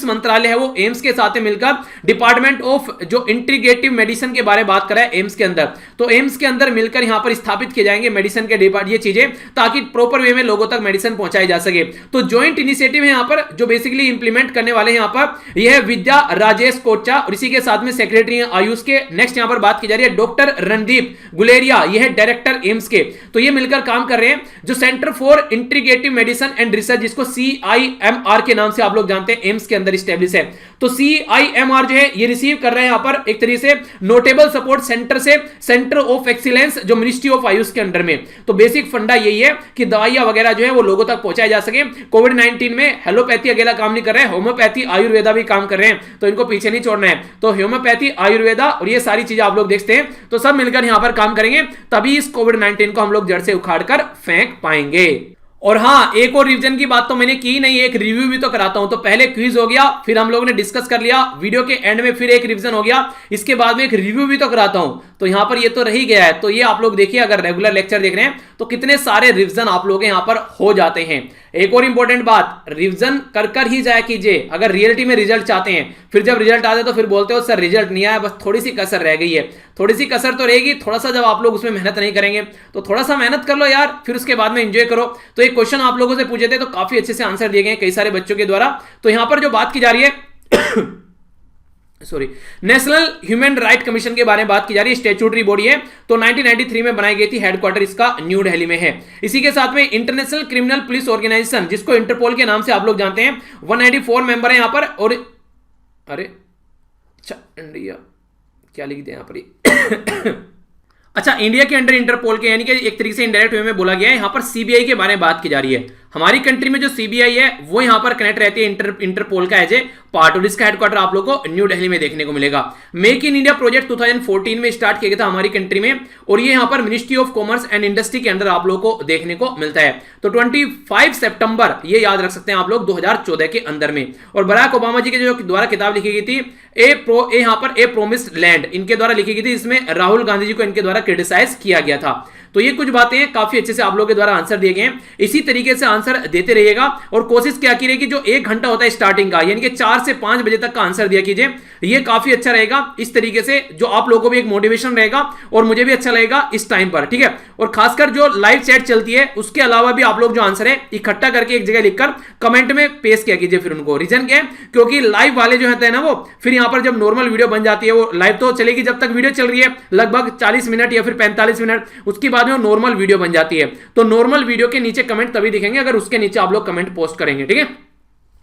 Speaker 1: मंत्रालय है वो एम्स के साथ मिलकर डिपार्टमेंट ऑफ जो इंटीग्रेटिव मेडिसिन के बारे में बात कर रहा है एम्स के अंदर। तो एम्स के अंदर मिलकर यहां पर स्थापित किए जाएंगे मेडिसिन के ये चीजें, ताकि प्रॉपर वे में लोगों तक मेडिसिन पहुंचाई जा सके। तो ज्वाइंट इनिशिएटिव है यहां पर जो बेसिकली इंप्लीमेंट करने वाले हैं यहां पर यह विद्या राजेश कोचा और इसी के साथ में सेक्रेटरी है आयुष के। नेक्स्ट यहां पर बात की जा रही है डॉक्टर रणदीप गुलेरिया, ये है डायरेक्टर एम्स के। तो ये मिलकर काम कर रहे हैं जो centre for integrative medicine and research, जिसको CIMR के नाम से आप लोग जानते हैं, एम्स के अंदर स्टैब्लिश है। तो CIMR जो है ये रिसीव कर रहे हैं यहां पर एक तरीके से नोटेबल सपोर्ट सेंटर से, सेंटर ऑफ एक्सीलेंस जो मिनिस्ट्री ऑफ आयुष के अंडर में। तो बेसिक फंडा यही है कि दवाइयां वगैरह जो है वो लोगों तक पहुंचाई जा सके। कोविड-19 में हेलोपैथी अकेला काम नहीं कर रहे हैं, होम्योपैथी आयुर्वेदा भी काम कर रहे हैं, तो इनको पीछे नहीं छोड़ना है। तो होम्योपैथी आयुर्वेदा और ये सारी चीजें आप लोग देखते हैं, तो सब मिलकर यहां पर काम करेंगे, तभी इस कोविड-19 को हम लोग जड़ से उखाड़कर फेंक पाएंगे। और हाँ, एक और रिवीजन की बात तो मैंने की नहीं, एक रिव्यू भी तो कराता हूं। तो पहले क्विज हो गया, फिर हम लोगों ने डिस्कस कर लिया, वीडियो के एंड में फिर एक रिवीजन हो गया, इसके बाद में एक रिव्यू भी तो कराता हूं। तो यहां पर ये तो रही गया है। तो ये आप लोग देखिए, अगर रेगुलर लेक्चर देख रहे हैं तो कितने सारे रिवीजन आप लोग यहां पर हो जाते हैं। एक और इंपॉर्टेंट बात, रिवीजन कर ही जाया कीजिए अगर रियलिटी में रिजल्ट चाहते हैं। फिर जब रिजल्ट आते तो फिर बोलते हो सर रिजल्ट नहीं आया, बस थोड़ी सी कसर रह गई है। थोड़ी सी कसर तो रहेगी, थोड़ा सा जब आप लोग उसमें मेहनत नहीं करेंगे तो थोड़ा सा मेहनत कर लो यार, फिर उसके बाद में एंजॉय करो। तो एक क्वेश्चन आप लोगों से पूछे थे तो काफी अच्छे से आंसर दिए गए कई सारे बच्चों के द्वारा। तो यहां पर जो बात की जा रही है नेशनल ह्यूमन राइट कमीशन के बारे में बात की जा रही है, स्टैट्यूटरी बॉडी है। तो 1993 में बनाई गई थी, हेडक्वार्टर इसका न्यू दिल्ली में है। इसी के साथ में इंटरनेशनल क्रिमिनल पुलिस ऑर्गेनाइजेशन, जिसको इंटरपोल के नाम से आप लोग जानते हैं, 194 मेंबर है यहां पर। और अरे अच्छा, इंडिया क्या लिख दिया यहां पर अच्छा, इंडिया के अंडर इंटरपोल के, यानी कि एक तरीके से इनडायरेक्ट वे में बोला गया है। यहां पर सीबीआई के बारे में बात की जा रही है। हमारी कंट्री में जो सीबीआई है वो यहां पर कनेक्ट रहती है इंटरपोल का एज ए पार्ट, और इसका हेडक्वार्टर आप लोगों को न्यू दिल्ली में देखने को मिलेगा। मेक इन इंडिया प्रोजेक्ट 2014 में स्टार्ट किया गया था हमारी कंट्री में, और ये यहां पर ministry of commerce and industry के अंदर आप लोगों को देखने को मिलता है। तो 25 सितंबर ये याद रख सकते हैं आप लोग 2014 के अंदर में। और बराक ओबामा जी के जो द्वारा किताब लिखी गई थी यहां पर ए प्रोमिस्ड लैंड, इनके द्वारा लिखी गई थी, इसमें राहुल गांधी जी को इनके द्वारा क्रिटिसाइज किया गया था। तो ये कुछ बातें काफी अच्छे से आप लोगों के द्वारा आंसर दिए गए हैं। इसी तरीके से आंसर देते रहिएगा और कोशिश क्या कीजिए कि जो 1 घंटा होता है स्टार्टिंग का, यानी कि 4 से 5 बजे तक का आंसर दिया कीजिए। ये काफी अच्छा रहेगा। इस तरीके से जो आप लोगों को भी एक मोटिवेशन रहेगा और मुझे भी अच्छा लगेगा इस टाइम पर, ठीक है। और खासकर जो लाइव चैट चलती है उसके अलावा भी आप लोग जो आंसर है इकट्ठा करके एक जगह लिखकर कमेंट में पेश किया कीजिए। फिर उनको रीजन क्या है, क्योंकि लाइव वाले जो होते हैं ना वो फिर यहां पर जब नॉर्मल वीडियो बन जाती है, वो लाइव तो चलेगी जब तक वीडियो चल रही है लगभग 40 मिनट या फिर 45 मिनट, उसके बाद में नॉर्मल वीडियो बन जाती है। तो नॉर्मल वीडियो के नीचे कमेंट तभी दिखेंगे अगर उसके नीचे आप लोग कमेंट पोस्ट करेंगे, ठीक है।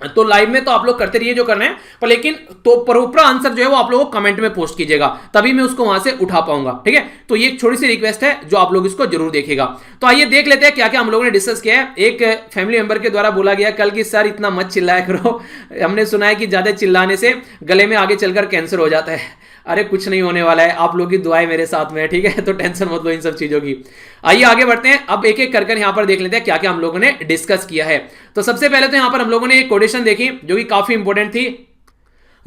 Speaker 1: तो लाइव में तो आप लोग करते रहिए जो करना है, पर लेकिन तो प्रॉपर आंसर जो है वो आप लोगों को कमेंट में पोस्ट कीजिएगा, तभी मैं उसको वहां से उठा पाऊंगा, ठीक है। तो ये एक छोटी सी रिक्वेस्ट है जो आप लोग इसको जरूर देखिएगा। तो आइए देख लेते हैं क्या क्या हम लोगों ने डिस्कस किया है। एक फैमिली मेंबर के द्वारा बोला गया कल की सर इतना मत चिल्लाया करो, हमने सुना है कि ज्यादा चिल्लाने से गले में आगे चलकर कैंसर हो जाता है। अरे कुछ नहीं होने वाला है, आप लोग की दुआएं मेरे साथ में है, ठीक है। तो टेंशन मत लो इन सब चीजों की। आइए आगे बढ़ते हैं, अब एक एक कर यहां पर देख लेते हैं क्या क्या हम लोगों ने डिस्कस किया है। तो सबसे पहले तो यहां पर हम लोगों ने एक कोटेशन देखी जो कि काफी इंपॉर्टेंट थी।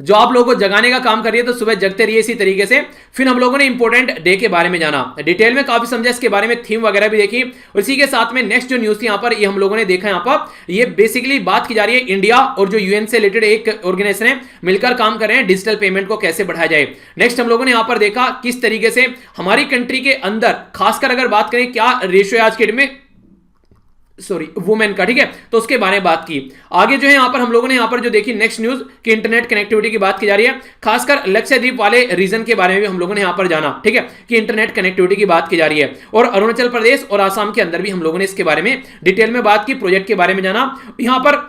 Speaker 1: जो आप लोगों को जगाने का काम कर रही है, तो सुबह जगते रहिए इसी तरीके से। फिर हम लोगों ने इंपॉर्टेंट डे के बारे में जाना, डिटेल में काफी समझा, इसके बारे में थीम वगैरह भी देखी। और इसी के साथ में नेक्स्ट जो न्यूज थी यहां पर, ये हम लोगों ने देखा यहां पर, ये बेसिकली बात की जा रही है इंडिया और जो यूएन से रिलेटेड एक ऑर्गेनाइजेशन है मिलकर काम कर रहे हैं, डिजिटल पेमेंट को कैसे बढ़ाया जाए। नेक्स्ट हम लोगों ने यहां पर देखा किस तरीके से हमारी कंट्री के अंदर, खासकर अगर बात करें क्या रेशियो है आज के डेट में, सॉरी वुमेन का, ठीक है, तो उसके बारे में बात की। आगे जो है यहां पर हम लोगों ने यहां पर जो देखी नेक्स्ट न्यूज कि इंटरनेट कनेक्टिविटी की बात की जा रही है, खासकर लक्षद्वीप वाले रीजन के बारे में भी हम लोगों ने यहां पर जाना, ठीक है, कि इंटरनेट कनेक्टिविटी की बात की जा रही है। और अरुणाचल प्रदेश और आसाम के अंदर भी हम लोगों ने इसके बारे में डिटेल में बात की, प्रोजेक्ट के बारे में जाना। यहां पर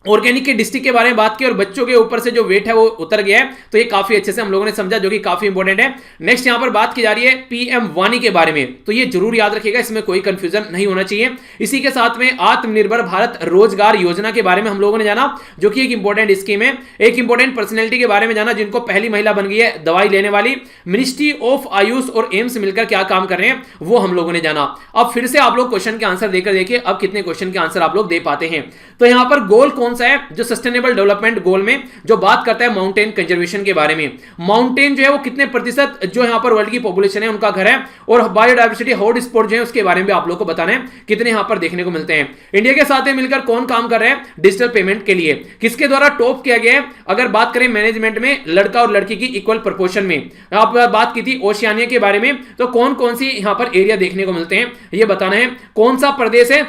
Speaker 1: ऑर्गेनिक के डिस्ट्रिक्ट के बारे में बात की और बच्चों के ऊपर से जो वेट है वो उतर गया है, तो ये काफी अच्छे से हम लोगों ने समझा, जो कि काफी इंपॉर्टेंट है। नेक्स्ट यहां पर बात की जा रही है पीएम वाणी के बारे में, तो ये जरूर याद रखिएगा, इसमें कोई कंफ्यूजन नहीं होना चाहिए। इसी के साथ में आत्मनिर्भर भारत रोजगार योजना के बारे में हम लोगों ने जाना, जो कि एक इंपॉर्टेंट स्कीम है। एक इंपॉर्टेंट पर्सनैलिटी के बारे में जाना, जिनको पहली महिला बन गई है दवाई लेने वाली। मिनिस्ट्री ऑफ आयुष और एम्स मिलकर क्या काम कर रहे हैं, वो हम लोगों ने जाना। अब फिर से आप लोग क्वेश्चन के आंसर देकर देखिए अब कितने क्वेश्चन के आंसर आप लोग दे पाते हैं। तो यहां पर गोल कौन सा है, जो सस्टेनेबल डेवलपमेंट गोल में जो बात करता है माउंटेन कंजर्वेशन के बारे में। माउंटेन जो है वो कितने प्रतिशत जो यहां पर वर्ल्ड की पॉपुलेशन है उनका घर है, और बायोडायवर्सिटी हॉट स्पॉट जो है उसके बारे में भी आप लोग को बताना है कितने यहां पर देखने को मिलते हैं। इंडिया के साथ मिलकर कौन काम कर रहे हैं डिजिटल पेमेंट के लिए, किसके द्वारा टॉप किया गया है। अगर बात करें मैनेजमेंट में लड़का और लड़की की इक्वल प्रोपोर्शन में, आप बात की थी ओशियानिया के बारे में, तो कौन कौन सी यहां पर एरिया देखने को मिलते हैं ये बताना है। कौन सा प्रदेश है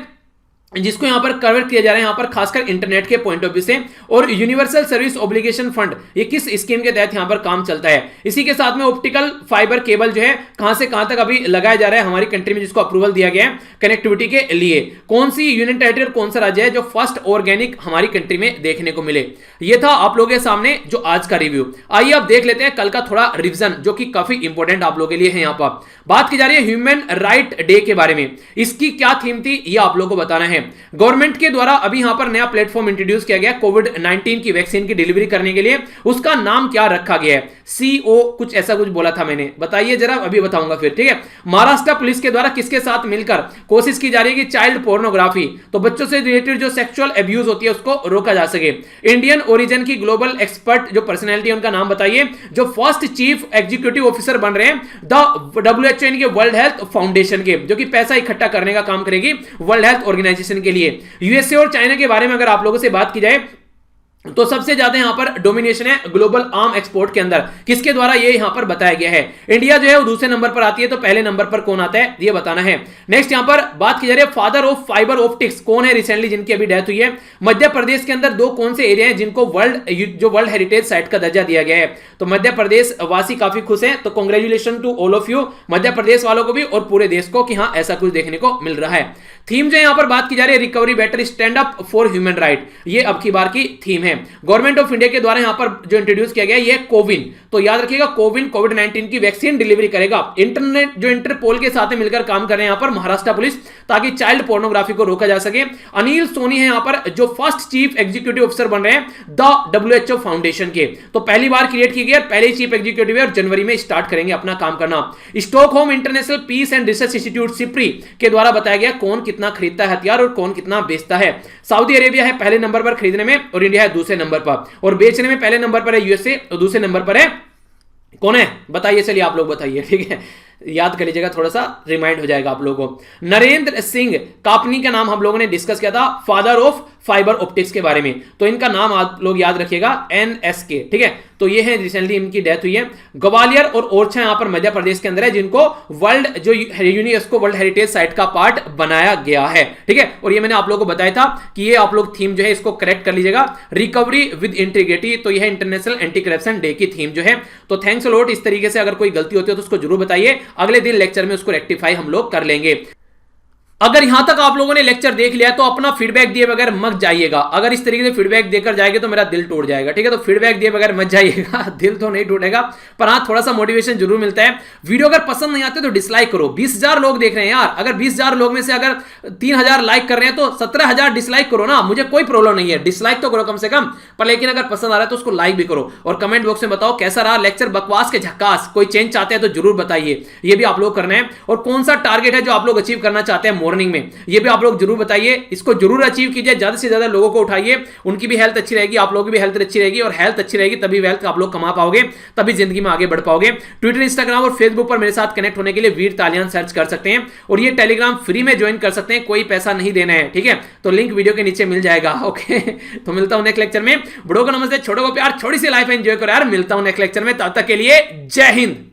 Speaker 1: जिसको यहां पर कवर किया जा रहा है यहां पर खासकर इंटरनेट के पॉइंट ऑफ व्यू से। और यूनिवर्सल सर्विस ऑब्लिगेशन फंड ये किस स्कीम के तहत यहां पर काम चलता है। इसी के साथ में ऑप्टिकल फाइबर केबल जो है कहां से कहां तक अभी लगाया जा रहा है हमारी कंट्री में, जिसको अप्रूवल दिया गया है कनेक्टिविटी के लिए। कौन सी यूनियन टेरिटरी और कौन सा राज्य है जो फर्स्ट ऑर्गेनिक हमारी कंट्री में देखने को मिले। यह था आप लोगों के सामने जो आज का रिव्यू। आइए अब देख लेते हैं कल का थोड़ा रिविजन, जो कि काफी इंपॉर्टेंट आप लोगों के लिए है। यहां पर बात की जा रही है ह्यूमन राइट डे के बारे में, इसकी क्या थीम थी ये आप लोगों को बताना है। गवर्नमेंट के द्वारा अभी यहां पर नया प्लेटफॉर्म इंट्रोड्यूस किया गया कोविड 19 की वैक्सीन की डिलीवरी करने के लिए, उसका नाम क्या रखा गया है, सीओ कुछ ऐसा कुछ बोला था मैंने, बताइए जरा, अभी बताऊंगा फिर, ठीक है। महाराष्ट्र पुलिस के द्वारा किसके साथ मिलकर कोशिश की जा रही है कि चाइल्ड पोर्नोग्राफी, तो बच्चों से रिलेटेड जो सेक्सुअल अब्यूज होती है उसको रोका जा सके। इंडियन ओरिजिन की ग्लोबल एक्सपर्ट जो पर्सनैलिटी है उनका नाम बताइए, जो फर्स्ट चीफ एग्जीक्यूटिव ऑफिसर बन रहे हैं द WHO के वर्ल्ड हेल्थ फाउंडेशन के, जो कि पैसा इकट्ठा करने का काम करेगी वर्ल्ड हेल्थ ऑर्गेनाइजेशन के लिए। यूएसए और चाइना के बारे में अगर आप लोगों से बात की जाए तो सबसे ज्यादा यहां पर डोमिनेशन है ग्लोबल आर्म एक्सपोर्ट के अंदर, किसके द्वारा ये यहां पर बताया गया है। इंडिया जो है वो दूसरे नंबर पर आती है, तो पहले नंबर पर कौन आता है ये बताना है। नेक्स्ट यहां पर बात की जा रही है फादर ऑफ फाइबर ऑप्टिक्स कौन है रिसेंटली जिनकी अभी डेथ हुई है। मध्य प्रदेश के अंदर दो कौन से एरिया हैं जिनको वर्ल्ड हेरिटेज साइट का दर्जा दिया गया है, तो मध्य प्रदेश वासी काफी खुश हैं, तो congratulation to all of you, Madhya Pradesh वालों को भी और पूरे देश को, कि हाँ ऐसा कुछ देखने को मिल रहा है। थीम जो यहां पर बात की जा रही है recovery better stand up for human right, ये अब की बार की थीम है। गवर्नमेंट ऑफ इंडिया के द्वारा यहां पर जो इंट्रोड्यूस किया गया ये कोविन, तो याद रखिएगा कोविन कोविड 19 की वैक्सीन डिलीवरी करेगा। इंटरनेट जो इंटरपोल के साथ मिलकर काम कर रहे हैं यहां पर महाराष्ट्र पुलिस, ताकि चाइल्ड पोर्नोग्राफी को रोका जा सके। अनिल सोनी है यहां पर जो फर्स्ट चीफ एग्जीक्यूटिव ऑफिसर बन रहे हैं द WHO फाउंडेशन के, तो पहली बार क्रिएट की गई, पहले चीफ एग्जीक्यूटिव है और जनवरी में स्टार्ट करेंगे अपना काम करना। Stockholm International Peace and Research Institute SIPRI के द्वारा बताया गया कौन कितना खरीदता है हथियार और कौन कितना बेचता है। सऊदी अरेबिया है पहले नंबर पर खरीदने में और इंडिया है दूसरे नंबर पर, और बेचने में पहले नंबर पर है यूएसए और दूसरे नंबर पर है कौन है बताइए, चलिए आप लोग बताइए, ठीक है, याद कर लीजिएगा, थोड़ा सा रिमाइंड हो जाएगा आप लोगों को। नरेंद्र सिंह कापनी का नाम हम लोगों ने डिस्कस किया था फादर ऑफ फाइबर ऑप्टिक्स के बारे में, तो इनका नाम आप लोग याद रखिएगा NSK, ठीक है, तो ये है रिसेंटली इनकी डेथ हुई है। ग्वालियर और ओरछा यहां पर मध्य प्रदेश के अंदर है, जिनको वर्ल्ड जो यूनेस्को वर्ल्ड हेरिटेज साइट का पार्ट बनाया गया है, ठीक है। और ये मैंने आप लोगों को बताया था कि ये आप लोग थीम जो है इसको करेक्ट कर लीजिएगा, रिकवरी विद इंटीग्रिटी, तो यह इंटरनेशनल एंटी करप्शन डे की थीम जो है। तो थैंक्स अ लॉट, इस तरीके से अगर कोई गलती होती है तो उसको जरूर बताइए, अगले दिन लेक्चर में उसको रेक्टिफाई हम लोग कर लेंगे। अगर यहां तक आप लोगों ने लेक्चर देख लिया तो अपना फीडबैक दिए बगैर मत जाइएगा, अगर इस तरीके से फीडबैक देकर जाएंगे तो मेरा दिल टूट जाएगा, ठीक है, तो फीडबैक दिए बगैर मत जाइएगा, दिल तो नहीं टूटेगा पर हां थोड़ा सा मोटिवेशन जरूर मिलता है। वीडियो अगर पसंद नहीं आते तो डिसलाइक करो, 20,000 लोग देख रहे हैं यार, अगर 20,000 लोग में से अगर 3,000 लाइक कर रहे हैं तो 17,000 डिसलाइक करो ना, मुझे कोई प्रॉब्लम नहीं है, डिसलाइक तो करो कम से कम, पर लेकिन अगर पसंद आ रहा है तो उसको लाइक भी करो। और कमेंट बॉक्स में बताओ कैसा रहा लेक्चर, बकवास के झक्कास, कोई चेंज चाहते हैं तो जरूर बताइए, ये भी आप लोग करना है। और कौन सा टारगेट है जो आप लोग अचीव करना चाहते हैं मॉर्निंग में, ये भी आप लोग जरूर बताइए। इसको जरूर अचीव कीजिए, ज्यादा से ज्यादा लोगों को उठाइए, उनकी भी हेल्थ अच्छी रहेगी, आप लोगों की भी हेल्थ अच्छी रहेगी, और हेल्थ अच्छी रहेगी तभी वेल्थ आप लोग कमा पाओगे, तभी जिंदगी में आगे बढ़ पाओगे। ट्विटर, इंस्टाग्राम और फेसबुक पर मेरे साथ कनेक्ट होने के लिए वीर तालियान सर्च कर सकते हैं, और ये टेलीग्राम फ्री में ज्वाइन कर सकते हैं, कोई पैसा नहीं देना है, ठीक है? तो लिंक वीडियो के नीचे मिल जाएगा। ओके, तो मिलता हूं नेक्स्ट लेक्चर में। बड़ों को नमस्ते, छोटों को प्यार, छोटी सी लाइफ एंजॉय करो यार। मिलता हूं नेक्स्ट लेक्चर में, तब तक के लिए जय हिंद।